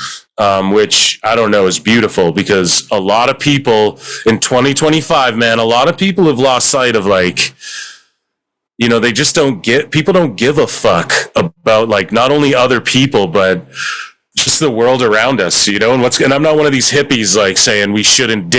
which I don't know is beautiful, because a lot of people in 2025, man, a lot of people have lost sight of like, you know, people don't give a fuck about like not only other people, but just the world around us, you know, and I'm not one of these hippies like saying we shouldn't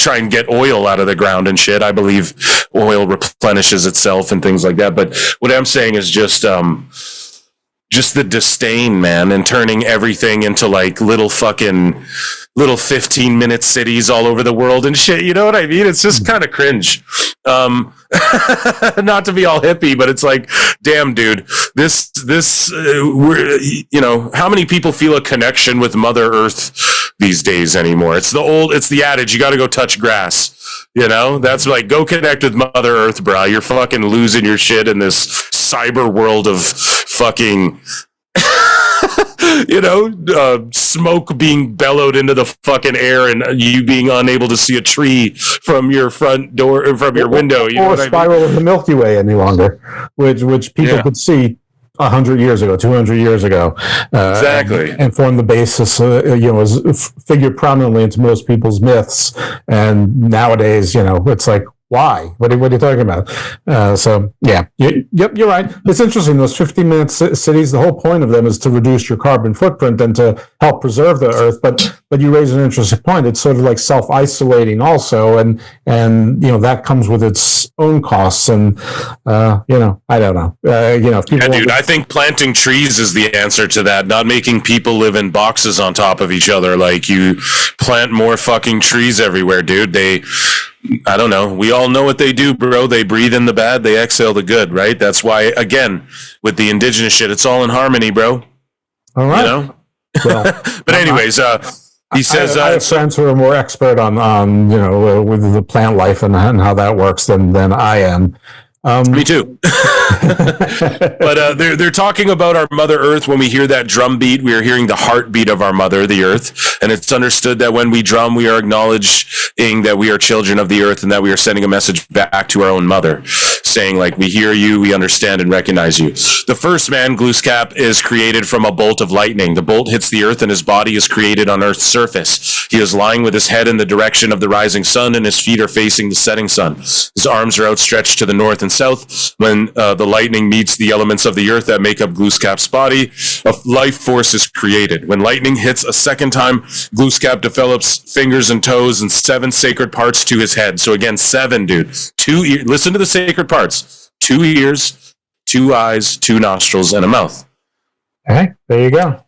try and get oil out of the ground and shit. I believe oil replenishes itself and things like that. But what I'm saying is just the disdain, man, and turning everything into like little 15-minute cities all over the world and shit. You know what I mean? It's just kind of cringe. Not to be all hippie, but it's like, damn, dude, you know, how many people feel a connection with Mother Earth these days anymore? It's the adage, you got to go touch grass. You know, that's like, go connect with Mother Earth, bro. You're fucking losing your shit in this cyber world of fucking, you know, smoke being bellowed into the fucking air and you being unable to see a tree from your front door, from your window. You know what I mean? Spiral of the Milky Way any longer, which people could see 100 years ago, 200 years ago. Exactly. And form the basis, you know, is figured prominently into most people's myths. And nowadays, you know, it's like, why? What are you talking about? So, yeah, you're right. It's interesting. Those 15-minute cities, the whole point of them is to reduce your carbon footprint and to help preserve the earth. But you raise an interesting point. It's sort of like self-isolating also. And you know, that comes with its own costs. And, you know, I don't know. You know, dude, I think planting trees is the answer to that. Not making people live in boxes on top of each other. Like, you plant more fucking trees everywhere, dude. I don't know. We all know what they do, bro. They breathe in the bad, they exhale the good, right? That's why, again, with the indigenous shit, it's all in harmony, bro. All right. You know? Well, but anyways, he says... I have friends who are more expert on you know, with the plant life and how that works than I am. Me too. But they're talking about our Mother Earth. When we hear that drum beat, we are hearing the heartbeat of our mother, the Earth. And it's understood that when we drum, we are acknowledging that we are children of the Earth and that we are sending a message back to our own mother, saying like, we hear you, we understand and recognize you. The first man, Glooskap, is created from a bolt of lightning. The bolt hits the Earth and his body is created on Earth's surface. He is lying with his head in the direction of the rising sun and his feet are facing the setting sun. His arms are outstretched to the north and south. When the lightning meets the elements of the earth that make up Glooskap's body, a life force is created. When lightning hits a second time, Glooskap develops fingers and toes and 7 sacred parts to his head. So again, 7, dude. Listen to the sacred parts. 2 ears, 2 eyes, 2 nostrils, and a mouth. Okay, there you go.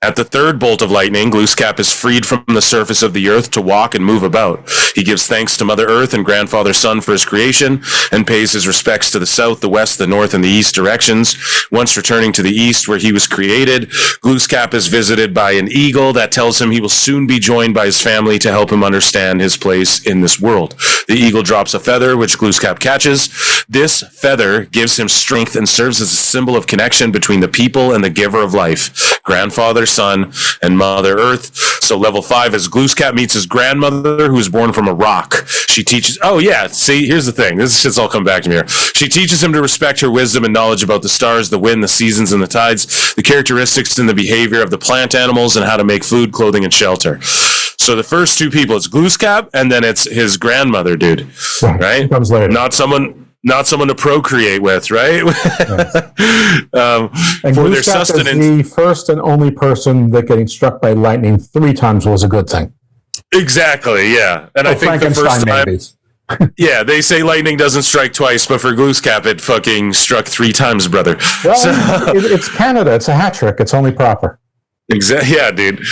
At the third bolt of lightning, Glooskap is freed from the surface of the earth to walk and move about. He gives thanks to Mother Earth and Grandfather Sun for his creation and pays his respects to the south, the west, the north, and the east directions. Once returning to the east where he was created, Glooskap is visited by an eagle that tells him he will soon be joined by his family to help him understand his place in this world. The eagle drops a feather, which Glooskap catches. This feather gives him strength and serves as a symbol of connection between the people and the giver of life, Grandfather Sun, and Mother Earth. So level 5 is Glooskap meets his grandmother, who was born from a rock. She teaches... Oh, yeah. See, here's the thing. This shit's all come back to me here. She teaches him to respect her wisdom and knowledge about the stars, the wind, the seasons, and the tides, the characteristics and the behavior of the plant animals, and how to make food, clothing, and shelter. So the first 2 people, it's Glooskap, and then it's his grandmother, dude. Right? Comes later. Not someone to procreate with, right? And for Glooskap their sustenance. is the first and only person that getting struck by lightning 3 times was a good thing. Exactly, yeah. And I think the first time... Yeah, they say lightning doesn't strike twice, but for Glooskap, it fucking struck 3 times, brother. Well, it's Canada. It's a hat trick. It's only proper. Exactly. Yeah, dude.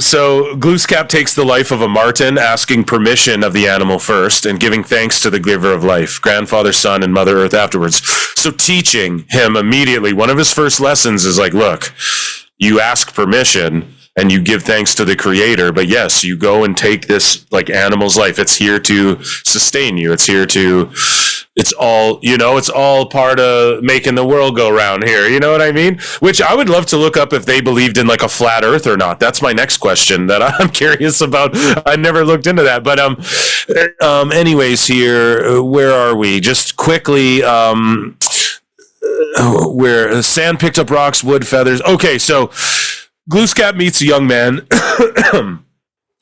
So Glooskap takes the life of a marten, asking permission of the animal first and giving thanks to the giver of life, grandfather, son, and Mother Earth afterwards. So teaching him immediately, one of his first lessons is like, look, you ask permission and you give thanks to the creator, but yes, you go and take this like animal's life. It's here to sustain you. It's here to, it's all part of making the world go round here. You know what I mean? Which I would love to look up if they believed in like a flat earth or not. That's my next question that I'm curious about. I never looked into that, but, anyways here, where are we? Just quickly, where sand picked up rocks, wood, feathers. Okay. So Glooskap meets a young man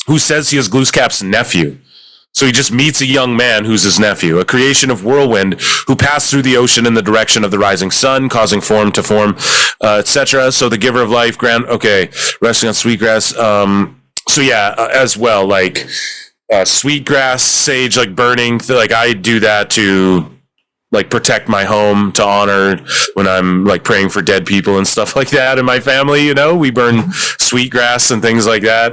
who says he is Glooskap's nephew. So he just meets a young man who's his nephew, a creation of Whirlwind, who passed through the ocean in the direction of the rising sun, causing form to form, etc. So the giver of life, resting on sweetgrass. As well, like sweetgrass, sage, like burning. Like I do that to like protect my home, to honor when I'm like praying for dead people and stuff like that in my family. We burn sweetgrass and things like that.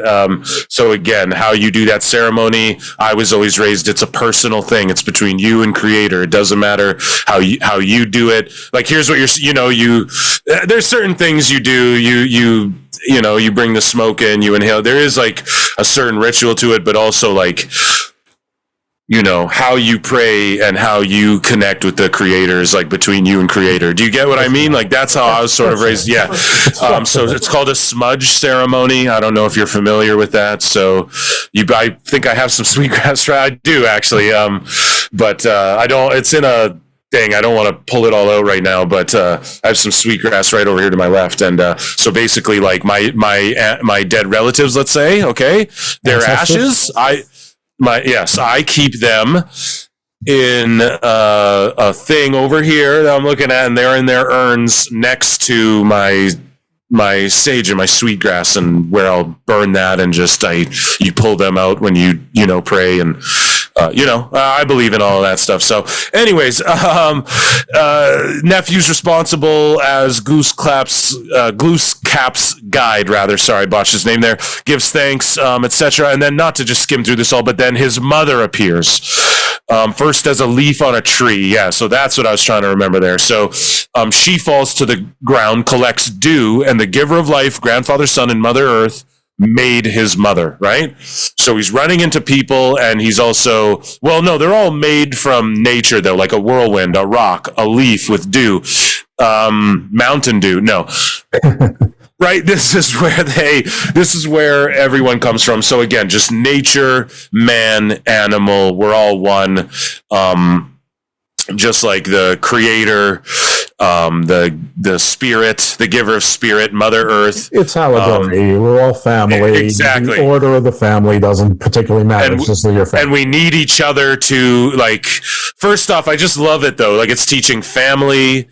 So again, how you do that ceremony, I was always raised, it's a personal thing. It's between you and creator. It doesn't matter how you do it. Like here's what there's certain things you do. You bring the smoke in, you inhale. There is like a certain ritual to it, but also like, how you pray and how you connect with the creator is like between you and creator. Do you get what I mean? Like that's how I was sort of raised. Yeah. So it's called a smudge ceremony. I don't know if you're familiar with that. So I think I have some sweetgrass. I do actually. But I don't, it's in a thing. I don't want to pull it all out right now, but I have some sweetgrass right over here to my left. And so basically like my dead relatives, let's say, okay, their ashes, I keep them in a thing over here that I'm looking at, and they're in their urns next to my sage and my sweetgrass, and where I'll burn that and just you pull them out when you pray, and I believe in all of that stuff. So anyways, nephew's responsible as Glooskap's guide, rather. Sorry, I botched his name there. Gives thanks, etc. And then, not to just skim through this all, but then his mother appears. First as a leaf on a tree. Yeah, so that's what I was trying to remember there. So she falls to the ground, collects dew, and the giver of life, grandfather, son, and Mother Earth, made his mother, right? So he's running into people, and he's also, they're all made from nature though, like a whirlwind, a rock, a leaf with dew, mountain dew. No. Right? This is where everyone comes from. So again, just nature, man, animal, we're all one. Just like the creator, the spirit, the giver of spirit, Mother Earth. It's allegory. We're all family. Exactly. The order of the family doesn't particularly matter. It's just your family. And we need each other to, like, first off, I just love it though. Like, it's teaching family,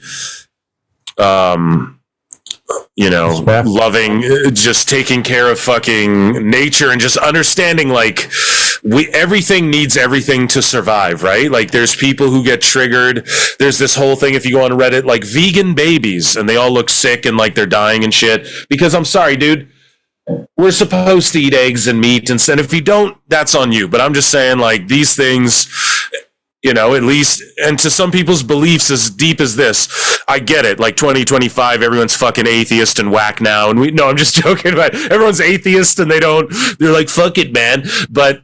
loving, just taking care of fucking nature, and just understanding like everything needs everything to survive, right? Like there's people who get triggered. There's this whole thing, if you go on Reddit, like vegan babies, and they all look sick and like they're dying and shit. Because I'm sorry, dude, we're supposed to eat eggs and meat, and if you don't, that's on you. But I'm just saying, like, these things, at least, and to some people's beliefs as deep as this, I get it. Like 2025, everyone's fucking atheist and whack now. And I'm just joking about it. Everyone's atheist and they're like, fuck it, man. But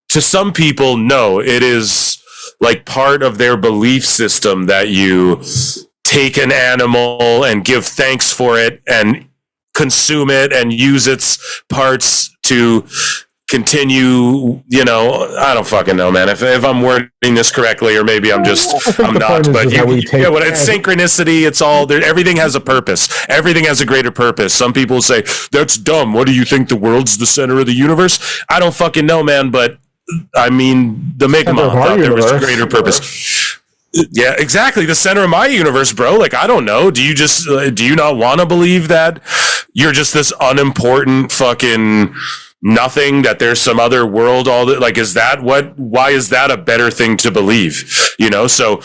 to some people, no, it is like part of their belief system that you take an animal and give thanks for it and consume it and use its parts to continue, I don't fucking know, man. If I'm wording this correctly, or maybe I'm not. But it's synchronicity. It's all there. Everything has a purpose. Everything has a greater purpose. Some people say that's dumb. What do you think? The world's the center of the universe? I don't fucking know, man. But I mean, the Mi'kmaq thought there was a greater purpose. Yeah, exactly. The center of my universe, bro. Like, I don't know. Do you not want to believe that you're just this unimportant fucking nothing, that there's some other world, why is that a better thing to believe? So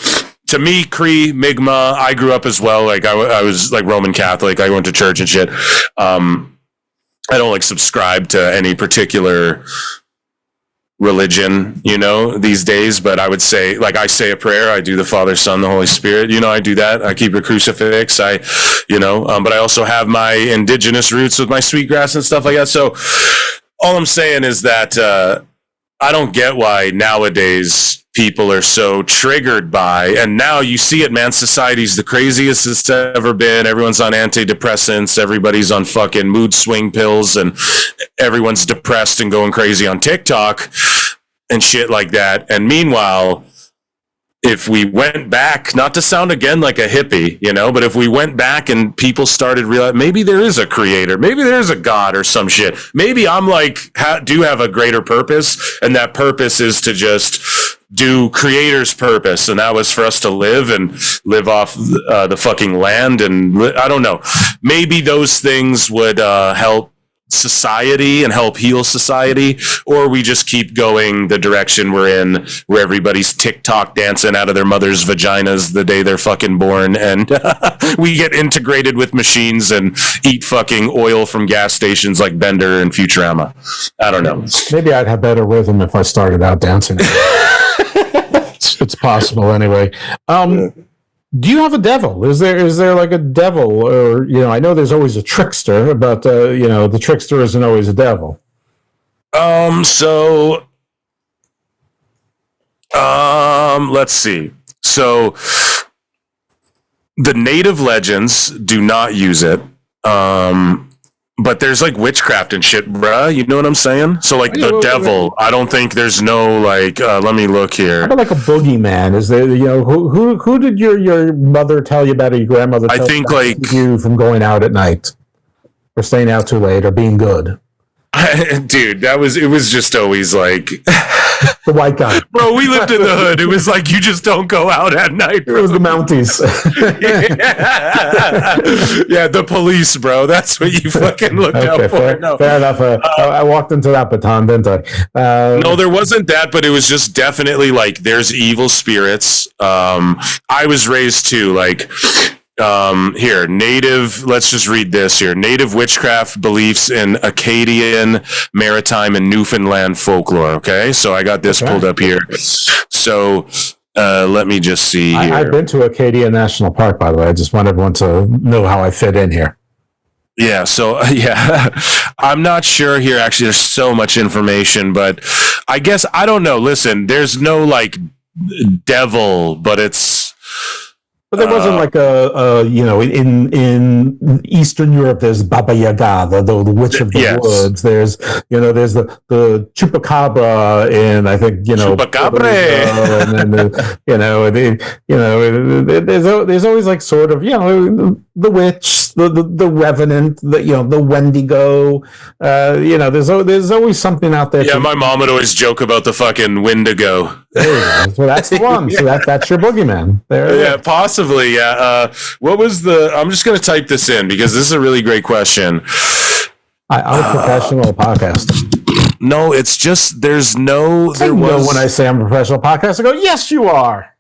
to me, Cree, Mi'kmaq, I grew up as well. Like I was like Roman Catholic. I went to church and shit. I don't like subscribe to any particular religion, these days, but I would say, like, I say a prayer, I do the Father, Son, the Holy Spirit, I do that. I keep a crucifix, but I also have my indigenous roots with my sweetgrass and stuff like that. So all I'm saying is that I don't get why nowadays people are so triggered by, and now you see it, man, society's the craziest it's ever been. Everyone's on antidepressants, everybody's on fucking mood swing pills, and everyone's depressed and going crazy on TikTok and shit like that. And meanwhile, if we went back, not to sound again like a hippie, but if we went back and people started realizing maybe there is a creator, maybe there's a God or some shit. Maybe I'm do have a greater purpose, and that purpose is to just do creator's purpose, and that was for us to live off the fucking land, and I don't know. Maybe those things would help society and help heal society, or we just keep going the direction we're in, where everybody's TikTok dancing out of their mother's vaginas the day they're fucking born, and we get integrated with machines and eat fucking oil from gas stations like Bender and Futurama. I don't know. Maybe I'd have better rhythm if I started out dancing. It's possible anyway. Do you have a devil? Is there like a devil, or I know there's always a trickster, but the trickster isn't always a devil. Let's see. So the native legends do not use it. But there's like witchcraft and shit, bruh. You know what I'm saying? So like the devil, I don't think there's no like. Let me look here. How about like a boogeyman? Is there who did your mother tell you about, or your grandmother? I think like you from going out at night, or staying out too late, or being good. Dude, it was just always like the white guy. Bro, we lived in the hood. It was like you just don't go out at night, bro. It was the Mounties. Yeah, the police, bro. That's what you fucking look out for. Fair enough. I walked into that baton, didn't I? No, there wasn't that, but it was just definitely like there's evil spirits. I was raised too, like here, native, let's just read this here. Native witchcraft beliefs in Acadian, Maritime, and Newfoundland folklore. Okay, so I got this pulled up here. So let me just see here. I've been to Acadia National Park, by the way. I just want everyone to know how I fit in here. Yeah, so I'm not sure here. Actually, there's so much information, but I guess I don't know. Listen, there's no like devil, but it's. But there wasn't like in Eastern Europe, there's Baba Yaga, the witch of the woods. There's the chupacabra in, I think, Chupacabra, and then there's always like sort of the witch, the revenant, the Wendigo. There's always something out there. Yeah, my mom would always joke about the fucking Wendigo. There you go. So that's the one. So that's your boogeyman. Yeah, possibly. Yeah. What was the? I'm just going to type this in because this is a really great question. I'm a professional podcaster. No, it's just there's no. When I say I'm a professional podcaster, I go, yes, you are.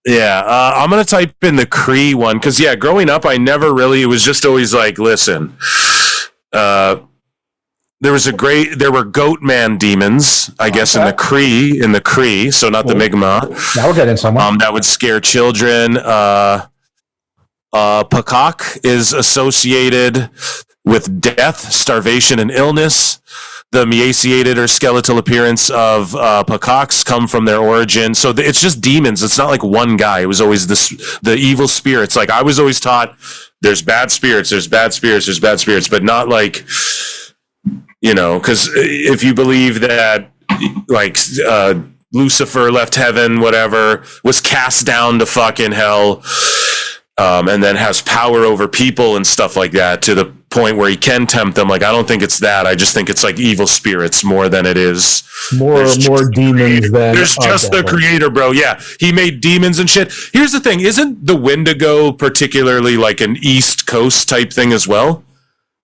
Yeah, I'm going to type in the Cree one because growing up, I never really. It was just always like, listen. There were goat man demons, I guess, in the Cree, so not the Mi'kmaq. Now we're getting somewhere. That would scare children. Pakak is associated with death, starvation, and illness. The emaciated or skeletal appearance of Pakaks come from their origin. So it's just demons. It's not like one guy. It was always the evil spirits. Like I was always taught there's bad spirits, but not like... because if you believe that, like, Lucifer left heaven, whatever, was cast down to fucking hell, and then has power over people and stuff like that to the point where he can tempt them. Like, I don't think it's that. I just think it's like evil spirits more than it is. More demons than... There's just the creator, bro. Yeah, he made demons and shit. Here's the thing. Isn't the Wendigo particularly like an East Coast type thing as well?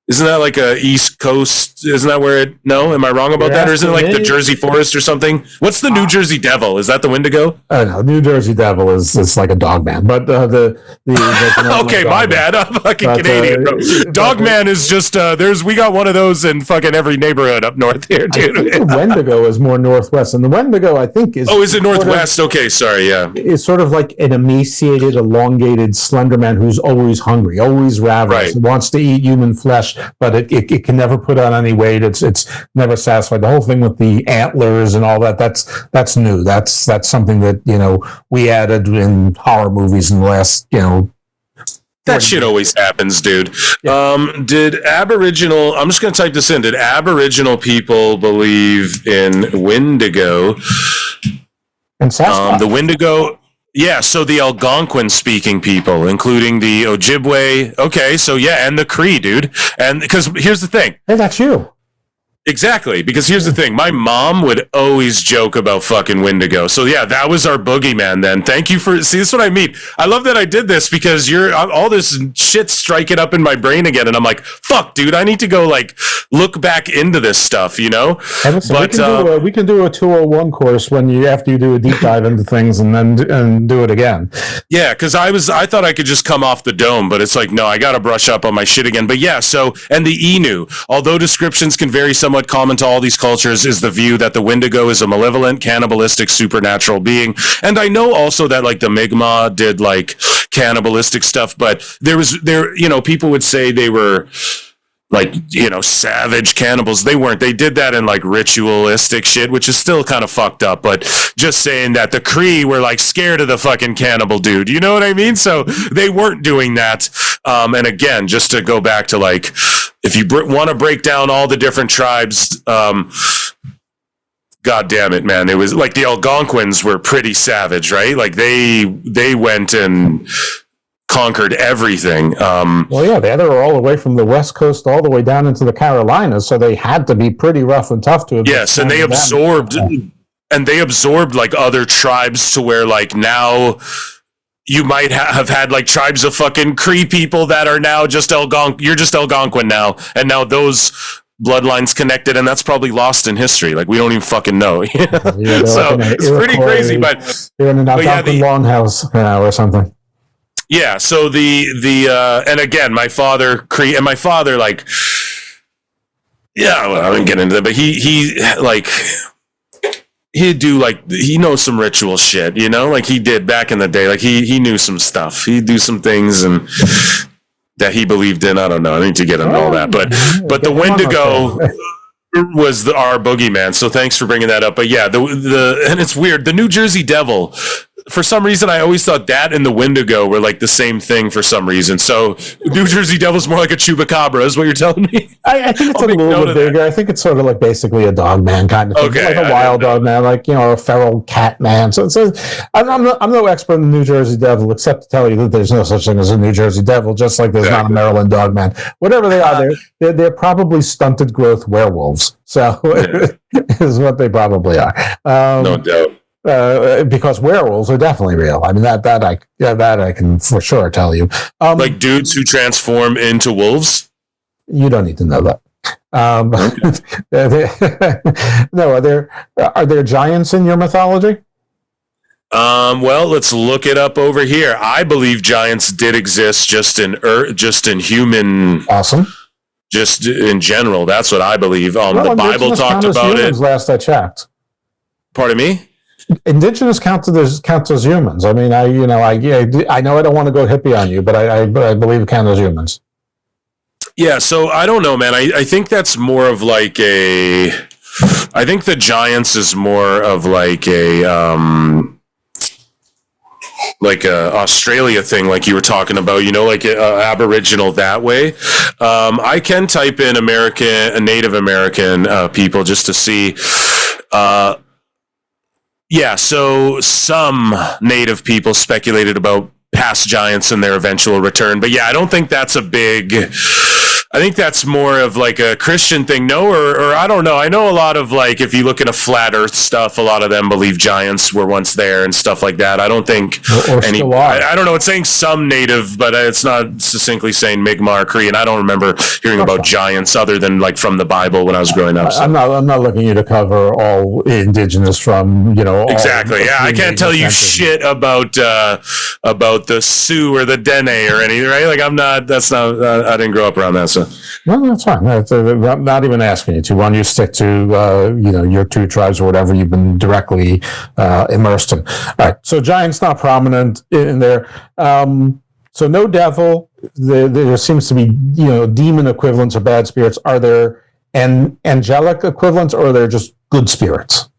Isn't that like a East Coast? Isn't that where it? No, am I wrong about that? Or isn't it like the Jersey Forest or something? What's the New Jersey Devil? Is that the Wendigo? No, New Jersey Devil is like a dog man, but okay, my bad. I'm fucking Canadian. Dogman is just we got one of those in fucking every neighborhood up north here, dude. I think the Wendigo is more northwest, and the Wendigo I think is. Oh, is it northwest? Okay, sorry, yeah. It's sort of like an emaciated, elongated, slender man who's always hungry, always ravenous, wants to eat human flesh, but it can never put on any weight. It's never satisfied. The whole thing with the antlers and all that's new. That's something that we added in horror movies in the last That shit always happens, dude. Yeah. Did Aboriginal? I'm just gonna type this in. Did Aboriginal people believe in Wendigo? And Sasquatch. The Wendigo. Yeah, so the Algonquin-speaking people, including the Ojibwe. Okay, so yeah, and the Cree, dude. And because here's the thing. Hey, that's you. Exactly, because here's the thing. My mom would always joke about fucking Wendigo. So yeah, that was our boogeyman then. Thank you for... See, this is what I mean. I love that I did this because all this shit's striking up in my brain again. And I'm like, fuck, dude, I need to go look back into this stuff, Hey, listen, but we can do a 201 course after you do a deep dive into things and do it again. Yeah, because I thought I could just come off the dome, but it's like, no, I got to brush up on my shit again. But yeah, so, and the Inu, although descriptions can vary somewhat, common to all these cultures is the view that the Wendigo is a malevolent, cannibalistic, supernatural being. And I know also that the Mi'kmaq did cannibalistic stuff, but people would say they were savage cannibals. They weren't. They did that in ritualistic shit, which is still kind of fucked up, but just saying that the Cree were scared of the fucking cannibal dude. You know what I mean? So they weren't doing that. And again, just to go back to if you want to break down all the different tribes, God damn it, man. It was the Algonquins were pretty savage, right? They went and conquered everything. Well, yeah, they were all the way from the West Coast all the way down into the Carolinas, so they had to be pretty rough and tough to have. Yes, and they absorbed other tribes to where now you might have had tribes of fucking Cree people that are now just you're just Algonquin now, and now those bloodlines connected, and that's probably lost in history. We don't even fucking know. So it's pretty crazy, but you're in an Algonquin longhouse or something. Yeah, so the and again, my father Cree, and my father I didn't get into that, but he'd do he knows some ritual shit, he did back in the day. He knew some stuff. He'd do some things and that he believed in. I don't know. I need to get into all that, but the Wendigo was our boogeyman. So thanks for bringing that up. But yeah, and it's weird. The New Jersey Devil. For some reason, I always thought that and the Wendigo were the same thing for some reason. So New Jersey Devil's more like a chupacabra, is what you're telling me? I think it's a little bit bigger. I think it's sort of basically a dog man kind of thing. Okay, a wild dog man, a feral cat man. So I'm no expert in the New Jersey Devil, except to tell you that there's no such thing as a New Jersey Devil, just like there's not a Maryland dog man. Whatever they are, they're probably stunted growth werewolves. So is what they probably are. No doubt. Because werewolves are definitely real. I mean that I can for sure tell you. Dudes who transform into wolves. You don't need to know that. No, are there giants in your mythology? Well, let's look it up over here. I believe giants did exist just in human. Awesome. Just in general, that's what I believe. The Bible talked about it. Last I checked. Pardon me? Indigenous counts as humans. I mean, I know I don't want to go hippie on you, but I believe it counts as humans. Yeah, so I don't know, man. I think that's more of I think the giants is more of a Australia thing, like you were talking about, Aboriginal that way. I can type in Native American people just to see. Yeah, so some native people speculated about past giants and their eventual return. But yeah, I don't think that's a big I think that's more of like a Christian thing, no? Or I don't know. I know a lot of like, if you look into flat earth stuff, a lot of them believe giants were once there and stuff like that. I don't think any, I don't know. It's saying some native, but it's not succinctly saying Mi'kmaq or Cree. And I don't remember hearing about giants other than like from the Bible when I was growing up. So. I'm not looking you to cover all indigenous from, Exactly. Yeah. I can't tell you shit about the Sioux or the Dene or anything, right? Like I didn't grow up around that. So. No, that's fine. I'm not even asking you to. Why don't you stick to, your two tribes or whatever you've been directly immersed in. All right. So giants not prominent in there. So no devil. There seems to be, demon equivalents or bad spirits. Are there angelic equivalents, or are there just good spirits?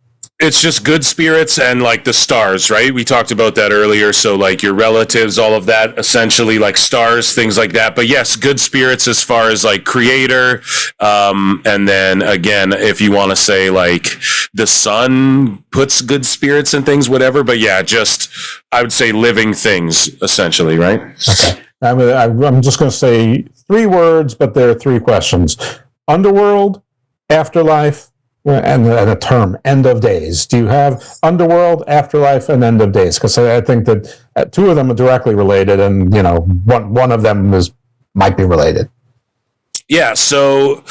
It's just good spirits and like the stars, right? We talked about that earlier. So like your relatives, all of that, essentially like stars, things like that. But yes, good spirits as far as like creator. And then again, if you want to say like the sun puts good spirits and things, whatever. But yeah, just, I would say living things essentially, right? Okay. I'm just going to say 3 words, but there are 3 questions. Underworld, afterlife, and a term, end of days. Do you have underworld, afterlife, and end of days? Because I think that 2 of them are directly related, and one of them might be related. Yeah. So,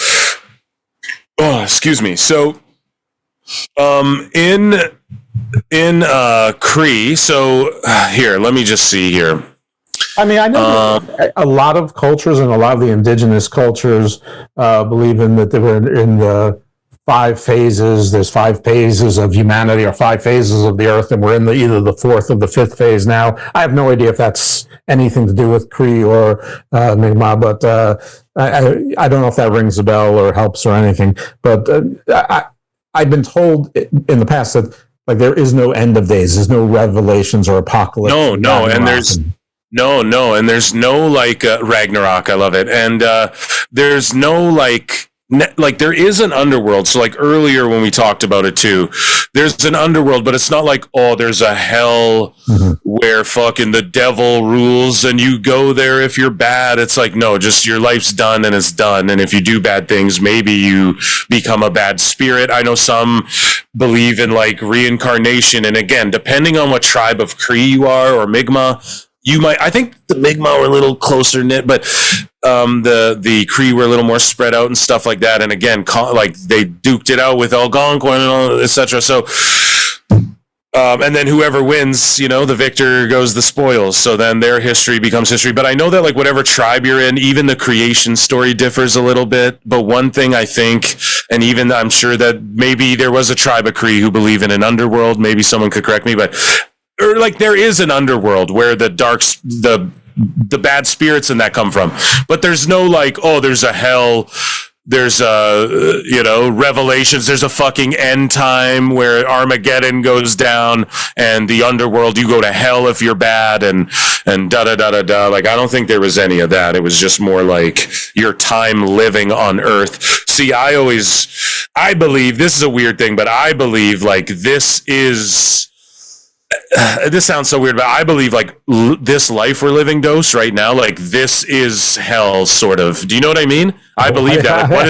excuse me. So, in Cree. So here, let me just see here. I mean, I know a lot of cultures and a lot of the indigenous cultures believe in that they were in the 5 phases. There's 5 phases of humanity, or 5 phases of the earth, and we're in either the 4th or the 5th phase now. I have no idea if that's anything to do with Cree or Mi'kmaq, but I don't know if that rings a bell or helps or anything. But I've been told in the past that like there is no end of days. There's no revelations or apocalypse. No, and there's no like Ragnarok. I love it, and there's no like there is an underworld. So like earlier when we talked about it too, there's an underworld, but it's not like, oh, there's a hell where fucking the devil rules and you go there if you're bad. It's like, no, just your life's done and it's done. And if you do bad things, maybe you become a bad spirit. I know some believe in like reincarnation. And again, depending on what tribe of Cree you are or Mi'kmaq, I think the Mi'kmaq were a little closer knit, but the Cree were a little more spread out and stuff like that. And again, like they duked it out with Algonquin and all, etc. So, and then whoever wins, the victor goes the spoils. So then their history becomes history. But I know that like whatever tribe you're in, even the creation story differs a little bit. But one thing I think, and even I'm sure that maybe there was a tribe of Cree who believe in an underworld. Maybe someone could correct me, but or like there is an underworld where the bad spirits and that come from, but there's no like, oh, there's a hell, there's revelations, there's a fucking end time where Armageddon goes down and the underworld, you go to hell if you're bad and da da da da da. Like I don't think there was any of that. It was just more like your time living on Earth. See, I believe this is a weird thing, but I believe like this sounds so weird, but I believe like this life we're living, Dose, right now, like this is hell, sort of. Do you know what I mean? I believe that. Like,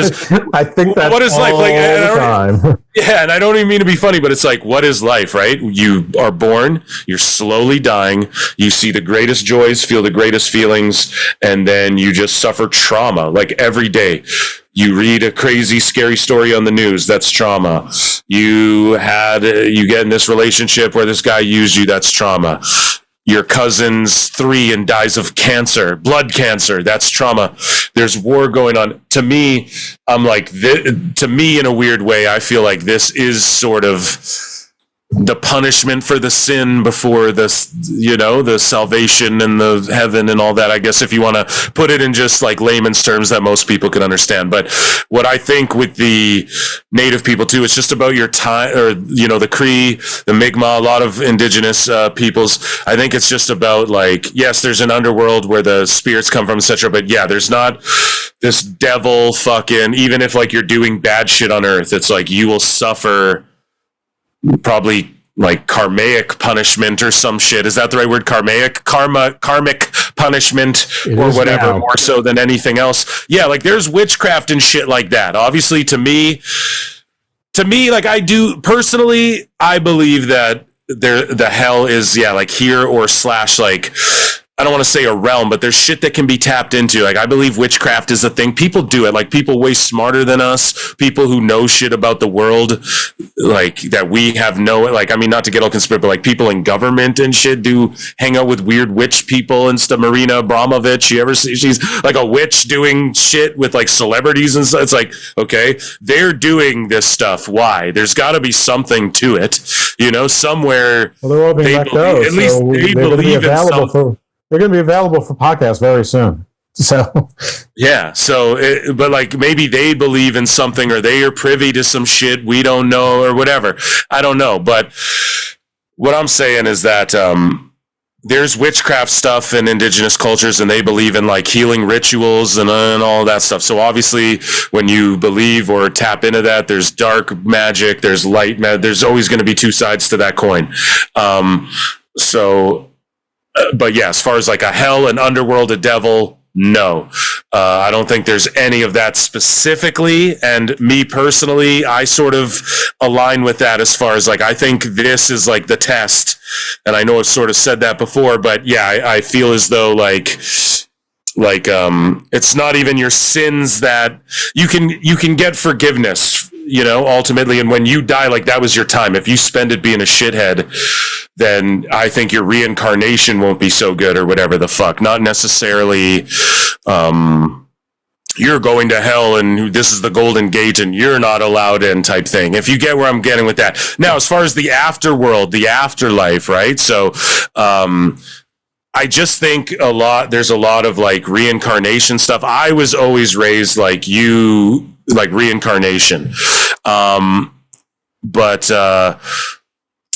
I think that's what is life like? Time. Yeah, and I don't even mean to be funny, but it's like, what is life, right? You are born, you're slowly dying, you see the greatest joys, feel the greatest feelings, and then you just suffer trauma, like every day. You read a crazy, scary story on the news, that's trauma. You get in this relationship where this guy used you, that's trauma. Your cousin's 3 and dies of cancer, blood cancer, that's trauma. There's war going on. To me, I'm like, to me in a weird way, I feel like this is sort of the punishment for the sin before this, the salvation and the heaven and all that, I guess, if you want to put it in just like layman's terms that most people can understand. But what I think with the native people too, it's just about your time, or, the Cree, the Mi'kmaq, a lot of indigenous peoples. I think it's just about like, yes, there's an underworld where the spirits come from, etc. But yeah, there's not this devil fucking, even if like you're doing bad shit on Earth, it's like you will suffer probably like karmic punishment or some shit. Is that the right word? Karmic punishment or whatever, more so than anything else. Yeah, like there's witchcraft and shit like that. Obviously, to me, like I do personally, I believe that the hell is like here or slash like, I don't want to say a realm, but there's shit that can be tapped into. Like I believe witchcraft is a thing. People do it. Like people way smarter than us, people who know shit about the world, like that we have no, like, I mean, not to get all conspiracy, but like people in government and shit do hang out with weird witch people and stuff. Marina Abramovich, you ever see, she's like a witch doing shit with like celebrities and stuff. It's like, okay, they're doing this stuff. Why? There's got to be something to it, you know, somewhere. Well, they're all being let go, at least they believe in something. They're going to be available for podcasts very soon. So, yeah. So, but like maybe they believe in something or they are privy to some shit we don't know or whatever. I don't know. But what I'm saying is that there's witchcraft stuff in indigenous cultures and they believe in like healing rituals and all that stuff. So obviously when you believe or tap into that, there's dark magic, there's light magic. There's always going to be two sides to that coin. But yeah, as far as like a hell, an underworld, a devil, no. I don't think there's any of that specifically. And me personally, I sort of align with that as far as like, I think this is like the test. And I know I've sort of said that before, but yeah, I feel as though like it's not even your sins that you can get forgiveness, you know, ultimately. And when you die, like that was your time. If you spend it being a shithead, then I think your reincarnation won't be so good or whatever the fuck. Not necessarily, you're going to hell and this is the golden gate and you're not allowed in type thing. If you get where I'm getting with that. Now, as far as the afterworld, the afterlife, right? So, I just think there's a lot of like reincarnation stuff. I was always raised like reincarnation. But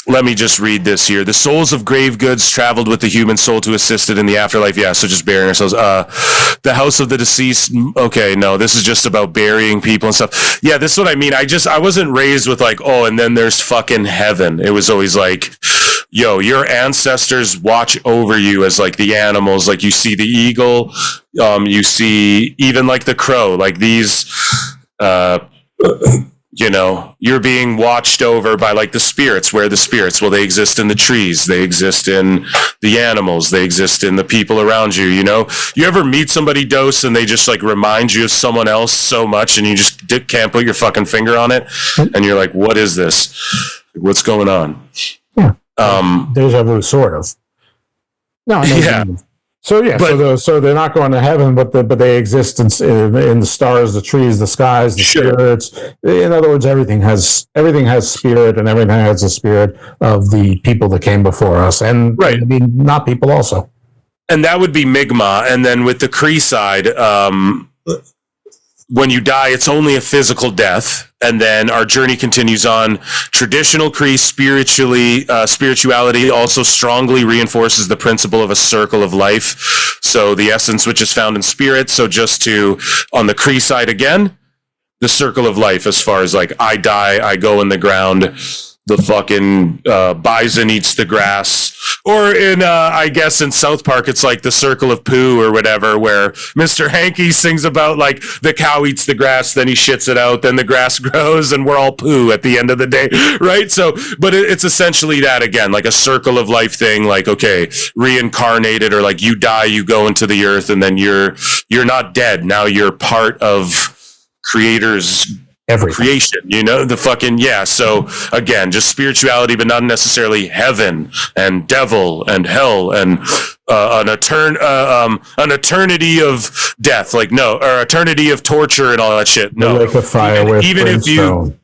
let me just read this here. The souls of grave goods traveled with the human soul to assist it in the afterlife. Yeah, so just burying ourselves. The house of the deceased. Okay, no, this is just about burying people and stuff. Yeah, this is what I mean. I wasn't raised with like, oh, and then there's fucking heaven. It was always like, yo, your ancestors watch over you as like the animals. Like you see the eagle, you see even like the crow, like these, you know, you're being watched over by like the spirits. Where the spirits? Well, they exist in the trees. They exist in the animals. They exist in the people around you. You know, you ever meet somebody, Dose, and they just like remind you of someone else so much and you just can't put your fucking finger on it. And you're like, what is this? What's going on? Yeah. Deja vu, sort of. No, yeah. So yeah, so they're not going to heaven, but they exist in the stars, the trees, the skies, the spirits. In other words, everything has spirit, and everything has the spirit of the people that came before us, and right. I mean, not people also. And that would be Mi'kmaq. And then with the Cree side, when you die, it's only a physical death. And then our journey continues on. Traditional Cree spirituality also strongly reinforces the principle of a circle of life. So the essence which is found in spirit. So just on the Cree side again, the circle of life as far as like I die, I go in the ground. The fucking bison eats the grass. Or in, I guess in South Park, it's like the circle of poo or whatever, where Mr. Hanky sings about like the cow eats the grass, then he shits it out, then the grass grows, and we're all poo at the end of the day, right? So, but it's essentially that again, like a circle of life thing, like, okay, reincarnated, or like you die, you go into the earth, and then you're not dead. Now you're part of Creator's creation, you know, the fucking, yeah. So again, just spirituality, but not necessarily heaven and devil and hell and an eternity of death, like no, or eternity of torture and all that shit. No, like a fire even if you,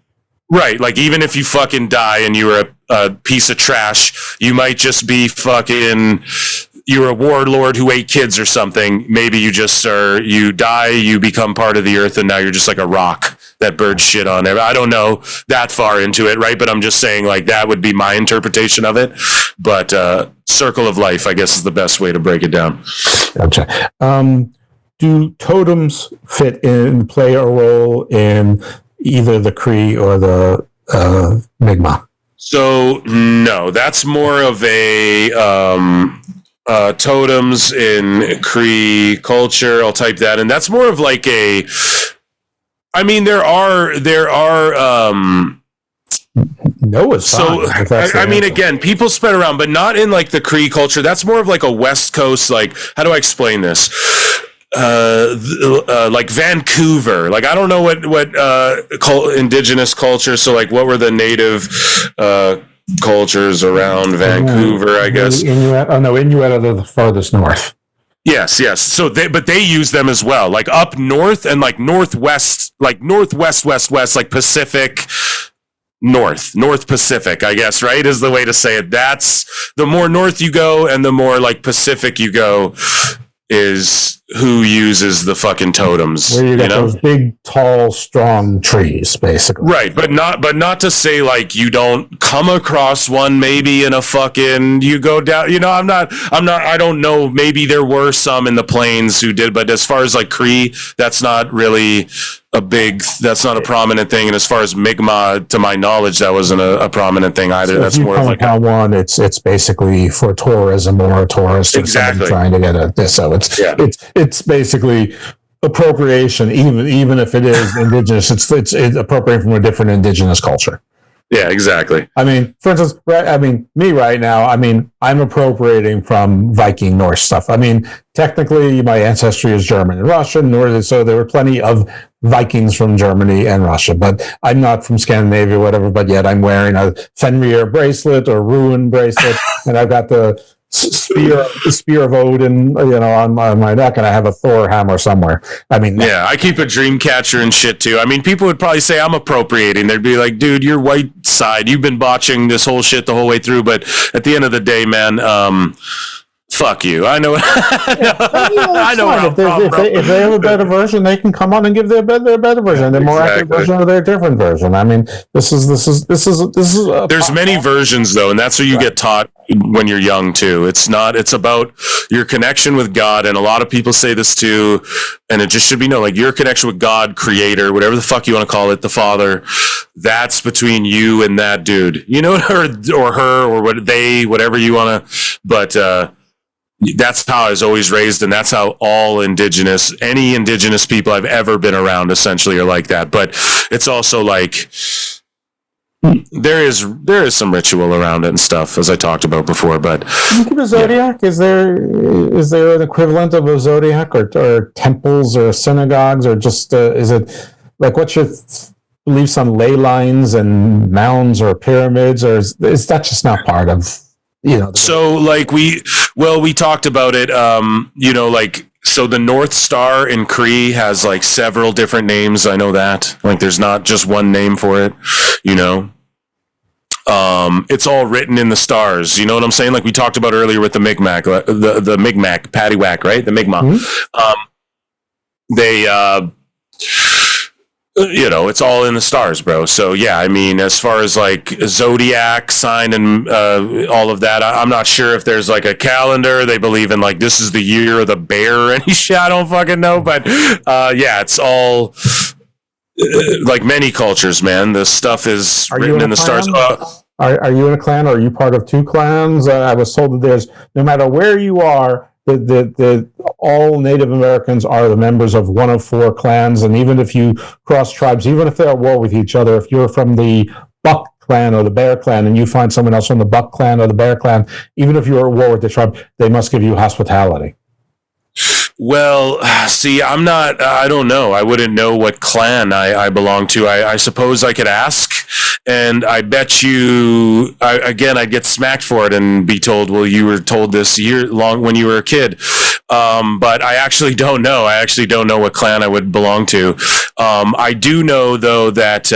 right, like even if you fucking die and you were a piece of trash, you might just be fucking, you're a warlord who ate kids or something. Maybe you just you die, you become part of the earth, and now you're just like a rock that birds shit on. I don't know that far into it, right? But I'm just saying, like, that would be my interpretation of it. But circle of life, I guess, is the best way to break it down. Gotcha. Do totems play a role in either the Cree or the Mi'kmaq? So no, that's more of a totems in Cree culture. I'll type that, and that's more of like a. I mean, there are Noah's so I mean, again, people spread around, but not in like the Cree culture. That's more of like a West Coast. Like, how do I explain this? Like Vancouver. Like, I don't know what indigenous culture. So like, what were the native cultures around Vancouver? I guess Inuit. Oh no, Inuit are the farthest north. Yes. So they use them as well. Like up north and like northwest, like west, like Pacific. North Pacific, I guess, right, is the way to say it. That's the more north you go and the more like Pacific you go is who uses the fucking totems. Where you got those big, tall, strong trees, basically. Right, but not to say like you don't come across one maybe in a fucking you go down, I'm not I don't know, maybe there were some in the plains who did, but as far as like Cree, that's not really that's not a prominent thing, and as far as Mi'kmaq, to my knowledge, that wasn't a prominent thing either. So that's more of like one. It's basically for tourism or a tourist or somebody trying to get at this. So it's basically appropriation, even if it is indigenous. It's appropriating from a different indigenous culture. Yeah, exactly. I mean, for instance, me right now, I'm appropriating from Viking Norse stuff. I mean, technically, my ancestry is German and Russian, so there were plenty of Vikings from Germany and Russia, but I'm not from Scandinavia, whatever, but yet I'm wearing a Fenrir bracelet or Ruin bracelet, and I've got the spear of Odin, on my neck, and I have a Thor hammer somewhere. Yeah, I keep a dream catcher and shit too. I mean, people would probably say I'm appropriating. They'd be like, dude, you're white side. You've been botching this whole shit the whole way through. But at the end of the day, man, fuck you. I know. I know. If they have a better version, they can come on and give their better version, their more accurate version, or their different version. I mean, this is. There's many versions though, and that's what you get taught when you're young too. It's about your connection with God, and a lot of people say this too, and it just should be known, like your connection with God, Creator, whatever the fuck you want to call it, the Father. That's between you and that dude, or her, or whatever you want to. But that's how I was always raised, and that's how any indigenous people I've ever been around essentially are like that. But it's also like there is some ritual around it and stuff, as I talked about before. But the zodiac, is there an equivalent of a zodiac, or temples or synagogues, or just is it like, what's your beliefs on ley lines and mounds or pyramids, or is that just not part of So like we talked about it, so the North Star in Cree has like several different names. I know that, like, there's not just one name for it, it's all written in the stars. You know what I'm saying? Like we talked about earlier with the Mi'kmaq, the Mi'kmaq paddywhack, right? The Mi'kmaq. Mm-hmm. They, it's all in the stars, bro. So yeah, I mean, as far as like zodiac sign and all of that, I'm not sure if there's like a calendar. They believe in like this is the year of the bear or any shit. I don't fucking know, but yeah, it's all like many cultures, man. The stuff is written in the stars. Are you in a clan, or are you part of two clans? I was told that there's, no matter where you are, that all Native Americans are the members of one of four clans, and even if you cross tribes, even if they're at war with each other, if you're from the Buck clan or the Bear clan and you find someone else from the Buck clan or the Bear clan, even if you're at war with the tribe, they must give you hospitality. Well, see, I don't know. I wouldn't know what clan I belong to. I suppose I could ask, and I bet you, I'd get smacked for it and be told, well, you were told this long when you were a kid. But I actually don't know. I actually don't know what clan I would belong to. I do know, though, that,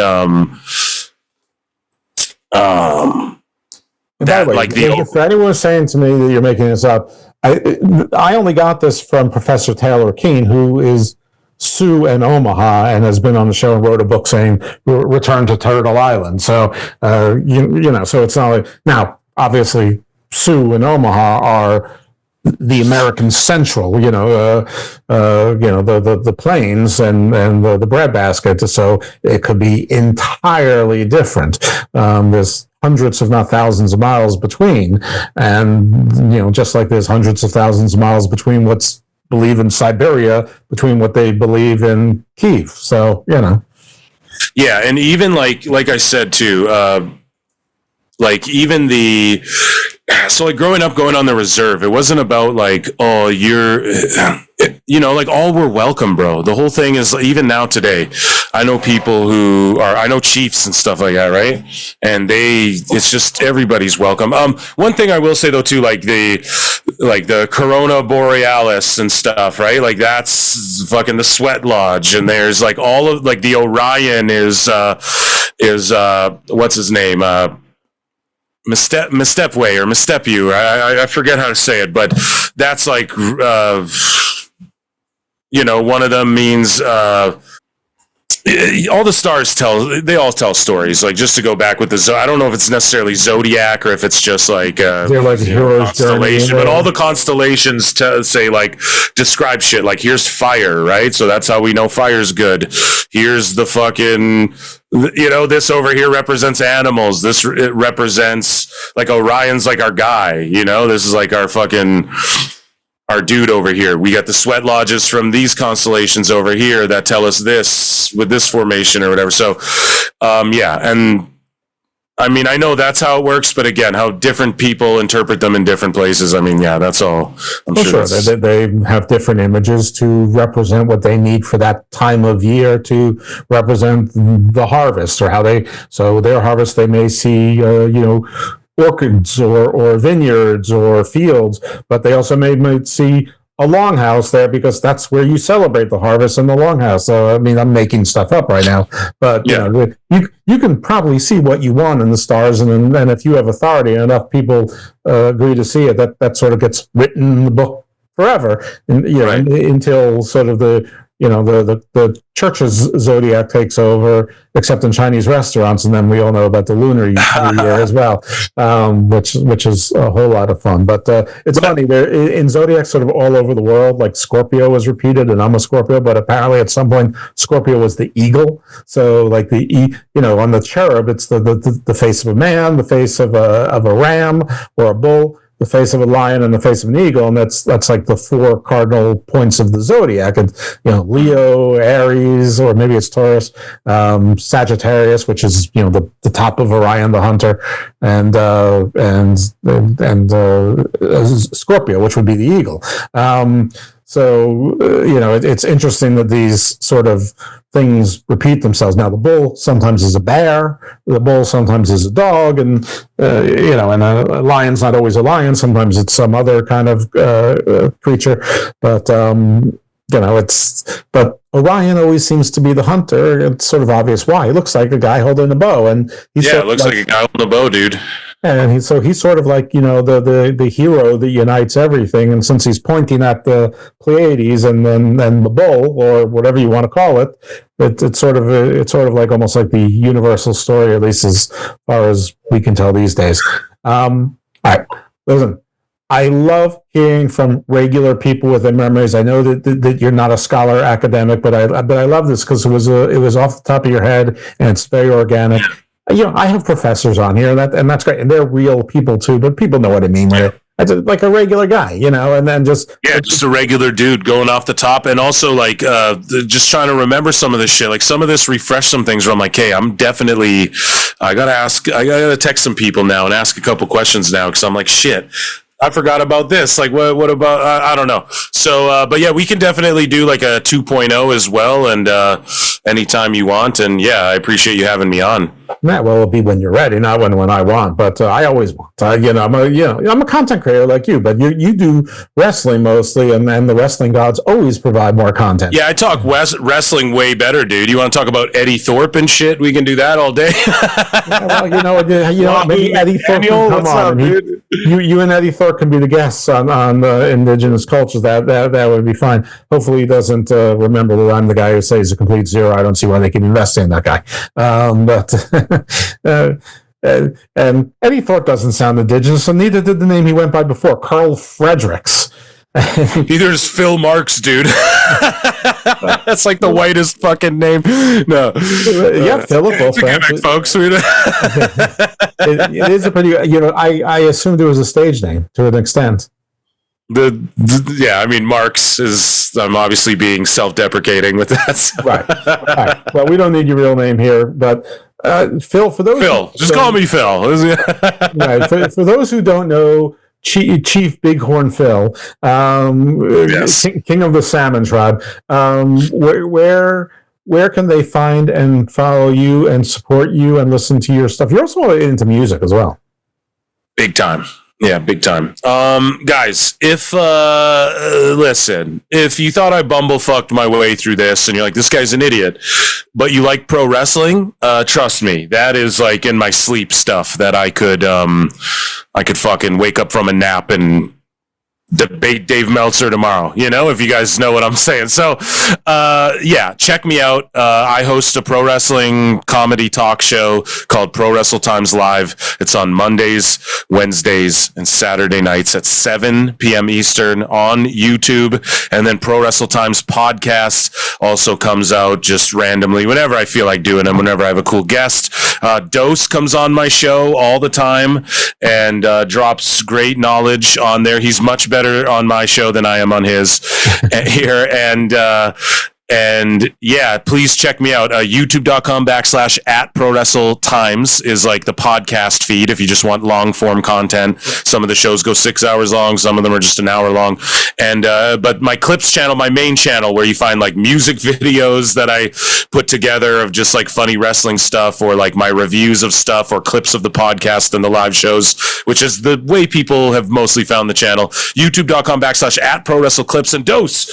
if anyone is saying to me that you're making this up, I only got this from Professor Taylor Keene, who is Sioux in Omaha and has been on the show and wrote a book saying "Return to Turtle Island." So so it's not like, now obviously Sioux in Omaha are the American Central, the plains and the breadbasket. So it could be entirely different. There's hundreds, if not thousands of miles between. And, just like there's hundreds of thousands of miles between what's believed in Siberia, between what they believe in Kiev. So, Yeah, and even like I said too, even growing up, going on the reserve, it wasn't about like, oh, you're, all were welcome, bro. The whole thing is, even now today, I know people I know chiefs and stuff like that, right? And it's just everybody's welcome. One thing I will say though too, like the Corona Borealis and stuff, right? Like that's fucking the Sweat Lodge, and there's like all of like the Orion is what's his name? Mistepway or Mistepu. I forget how to say it, but that's like one of them means all the stars all tell stories. Like, just to go back with I don't know if it's necessarily zodiac or if it's just like they're like heroes constellation, but all the constellations say like describe shit. Like, here's fire, right? So that's how we know fire's good. Here's the fucking this over here represents animals. It represents like Orion's like our guy. This is like our dude over here. We got the sweat lodges from these constellations over here that tell us this with this formation or whatever. So, and I mean, I know that's how it works, but again, how different people interpret them in different places. I mean, that's all. I'm sure they have different images to represent what they need for that time of year to represent the harvest, or so their harvest, they may see, orchids or vineyards or fields, but they also might see a longhouse there because that's where you celebrate the harvest in the longhouse. So, I mean, I'm making stuff up right now, but you can probably see what you want in the stars, and if you have authority and enough people agree to see it, that sort of gets written in the book forever, and until sort of the church's zodiac takes over, except in Chinese restaurants, and then we all know about the lunar year as well, which is a whole lot of fun. But it's funny, there in zodiac sort of all over the world, like Scorpio was repeated, and I'm a Scorpio, but apparently at some point Scorpio was the eagle. So like on the cherub, it's the face of a man, the face of a ram or a bull, the face of a lion, and the face of an eagle, and that's like the 4 cardinal points of the zodiac. And Leo, Aries, or maybe it's Taurus, Sagittarius, which is the top of Orion, the hunter, and Scorpio, which would be the eagle. So, it's interesting that these sort of things repeat themselves. Now, the bull sometimes is a bear, the bull sometimes is a dog, and, and a lion's not always a lion. Sometimes it's some other kind of creature. But, but Orion always seems to be the hunter. It's sort of obvious why. He looks like a guy holding a bow. And it looks like a guy holding a bow, dude. And he's sort of like, the hero that unites everything. And since he's pointing at the Pleiades and then the bull, or whatever you want to call it, it's sort of like almost like the universal story, at least as far as we can tell these days. All right, listen. I love hearing from regular people with their memories. I know that you're not a scholar academic, but I love this because it was off the top of your head and it's very organic. I have professors on here, and that's great, and they're real people too. But people know what I mean with it. I just, like a regular guy, and then just a regular dude going off the top, and also like just trying to remember some of this shit. Like some of this refresh some things where I'm like, hey, I gotta text some people now and ask a couple questions now because I'm like, shit, I forgot about this. Like, what about, I don't know. So, but yeah, we can definitely do like a 2.0 as well. And anytime you want. And yeah, I appreciate you having me on. Yeah, well, it'll be when you're ready, not when I want. But I always want. I'm a content creator like you, but you do wrestling mostly, and the wrestling gods always provide more content. Yeah, I talk wrestling way better, dude. You want to talk about Eddie Thorpe and shit? We can do that all day. Maybe Eddie Thorpe can come on. You and Eddie Thorpe can be the guests on indigenous cultures. That would be fine. Hopefully, he doesn't remember that I'm the guy who says he's a complete zero. I don't see why they can invest in that guy. And Eddie Thorpe doesn't sound indigenous, and neither did the name he went by before, Carl Fredericks. Neither is Phil Marks, dude. That's like the whitest fucking name. No. Yeah, Philip. Well, folks. It is a pretty. I assumed it was a stage name to an extent. I mean, Mark's is. I'm obviously being self-deprecating with that. So. Right. Well, we don't need your real name here, but Phil. For those, just call me Phil. Right. For those who don't know. Chief Bighorn Phil, yes. King of the Salmon Tribe. Where can they find and follow you and support you and listen to your stuff? You're also into music as well. Big time. Yeah, big time. Guys, if you thought I bumblefucked my way through this and you're like, this guy's an idiot, but you like pro wrestling, trust me, that is like in my sleep stuff that I could fucking wake up from a nap and debate Dave Meltzer tomorrow, if you guys know what I'm saying. So, check me out. I host a pro wrestling comedy talk show called ProWrestleTimes Live. It's on Mondays, Wednesdays, and Saturday nights at 7 p.m. Eastern on YouTube. And then Pro Wrestle Times podcast also comes out just randomly whenever I feel like doing them, whenever I have a cool guest. Dose comes on my show all the time and drops great knowledge on there. He's much better on my show than I am on his here. And yeah, please check me out. YouTube.com/@ProWrestleTimes is like the podcast feed if you just want long form content. Some of the shows go 6 hours long. Some of them are just an hour long. And, but my clips channel, my main channel where you find like music videos that I put together of just like funny wrestling stuff or like my reviews of stuff or clips of the podcast and the live shows, which is the way people have mostly found the channel. YouTube.com/@ProWrestleClips and Dose.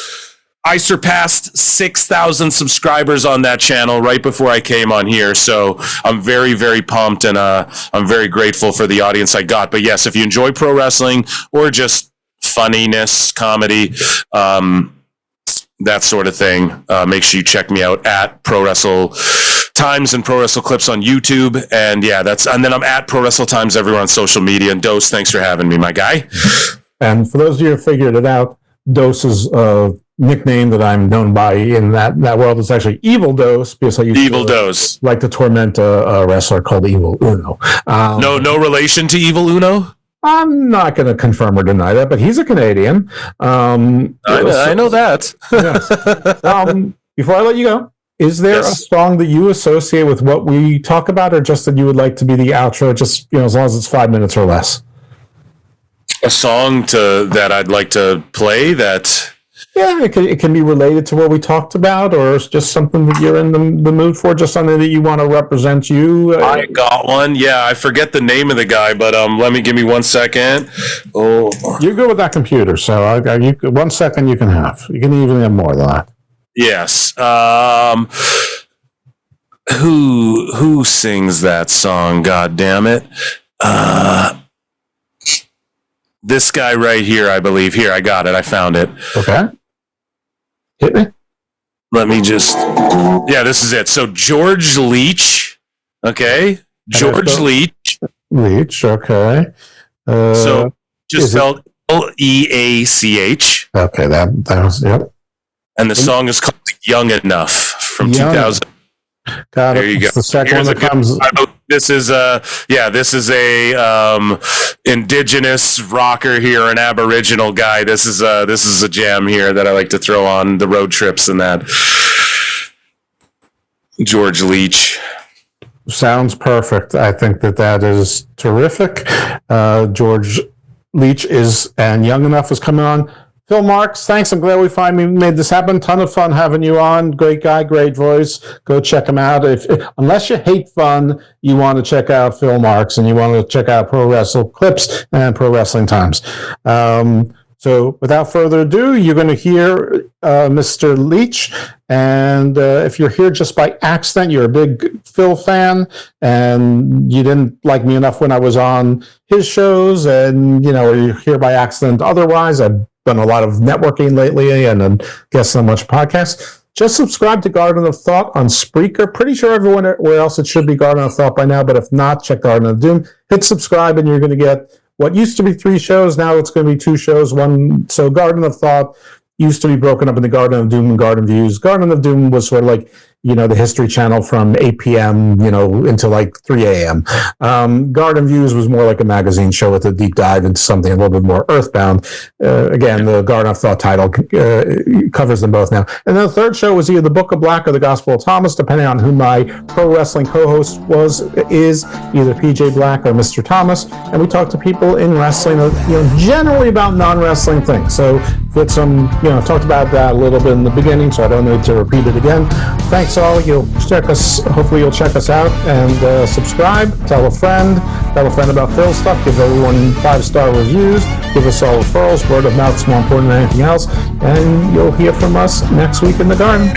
I surpassed 6,000 subscribers on that channel right before I came on here. So I'm very, very pumped and I'm very grateful for the audience I got. But yes, if you enjoy pro wrestling or just funniness, comedy, that sort of thing, make sure you check me out at Pro Wrestle Times and Pro Wrestle Clips on YouTube. And yeah, and then I'm at Pro Wrestle Times everywhere on social media. And Dose, thanks for having me, my guy. And for those of you who figured it out, Dose's nickname that I'm known by in that world is actually Evil Dose, because I used Dose like to torment a wrestler called Evil Uno. No relation to Evil Uno? I'm not going to confirm or deny that, but he's a Canadian. I know that. Yes. Before I let you go, is there a song that you associate with what we talk about, or just that you would like to be the outro, just as long as it's 5 minutes or less? A song that I'd like to play that... Yeah, it can be related to what we talked about, or it's just something that you're in the mood for, just something that you want to represent you. I got one. Yeah, I forget the name of the guy, but give me 1 second. Oh, you're good with that computer, so 1 second you can have. You can even have more than that. Yes. Who sings that song? God damn it. This guy right here, I believe. Here, I got it. I found it. Okay. Hit me. Let me just... Yeah, this is it. So, George Leach. Okay? George Leach. Leach, okay. So, just spelled Leach. Okay, that was... Yep. And the song is called Young Enough from 2000. Got it. There you go. It's the second one that comes... This is a indigenous rocker here, an Aboriginal guy. This is a jam here that I like to throw on the road trips and that. George Leach. Sounds perfect. I think that is terrific. George Leach and Young Enough is coming on. Phil Marks, thanks. I'm glad we finally made this happen. Ton of fun having you on. Great guy, great voice. Go check him out. Unless you hate fun, you want to check out Phil Marks and you want to check out Pro Wrestle Clips and Pro Wrestling Times. So without further ado, you're going to hear Mr. Leach. And if you're here just by accident, you're a big Phil fan, and you didn't like me enough when I was on his shows, and or you're here by accident otherwise. I've done a lot of networking lately and then guests on a bunch of podcasts. Just subscribe to Garden of Thought on Spreaker. Pretty sure everywhere else it should be Garden of Thought by now, but if not, check Garden of Doom. Hit subscribe and you're going to get what used to be 3 shows. Now it's going to be 2 shows. So Garden of Thought used to be broken up into Garden of Doom and Garden Views. Garden of Doom was sort of like, the History Channel from 8 p.m., until like 3 a.m. Garden Views was more like a magazine show with a deep dive into something a little bit more earthbound. Again, the Garden of Thought title covers them both now. And then the third show was either the Book of Black or the Gospel of Thomas, depending on who my pro wrestling co-host is either PJ Black or Mr. Thomas. And we talk to people in wrestling, generally about non-wrestling things. So with some, talked about that a little bit in the beginning, so I don't need to repeat it again. Thanks all. Hopefully you'll check us out and subscribe, tell a friend about Phil stuff, give everyone 5-star reviews, give us all referrals. Word of mouth is more important than anything else, and you'll hear from us next week in the garden.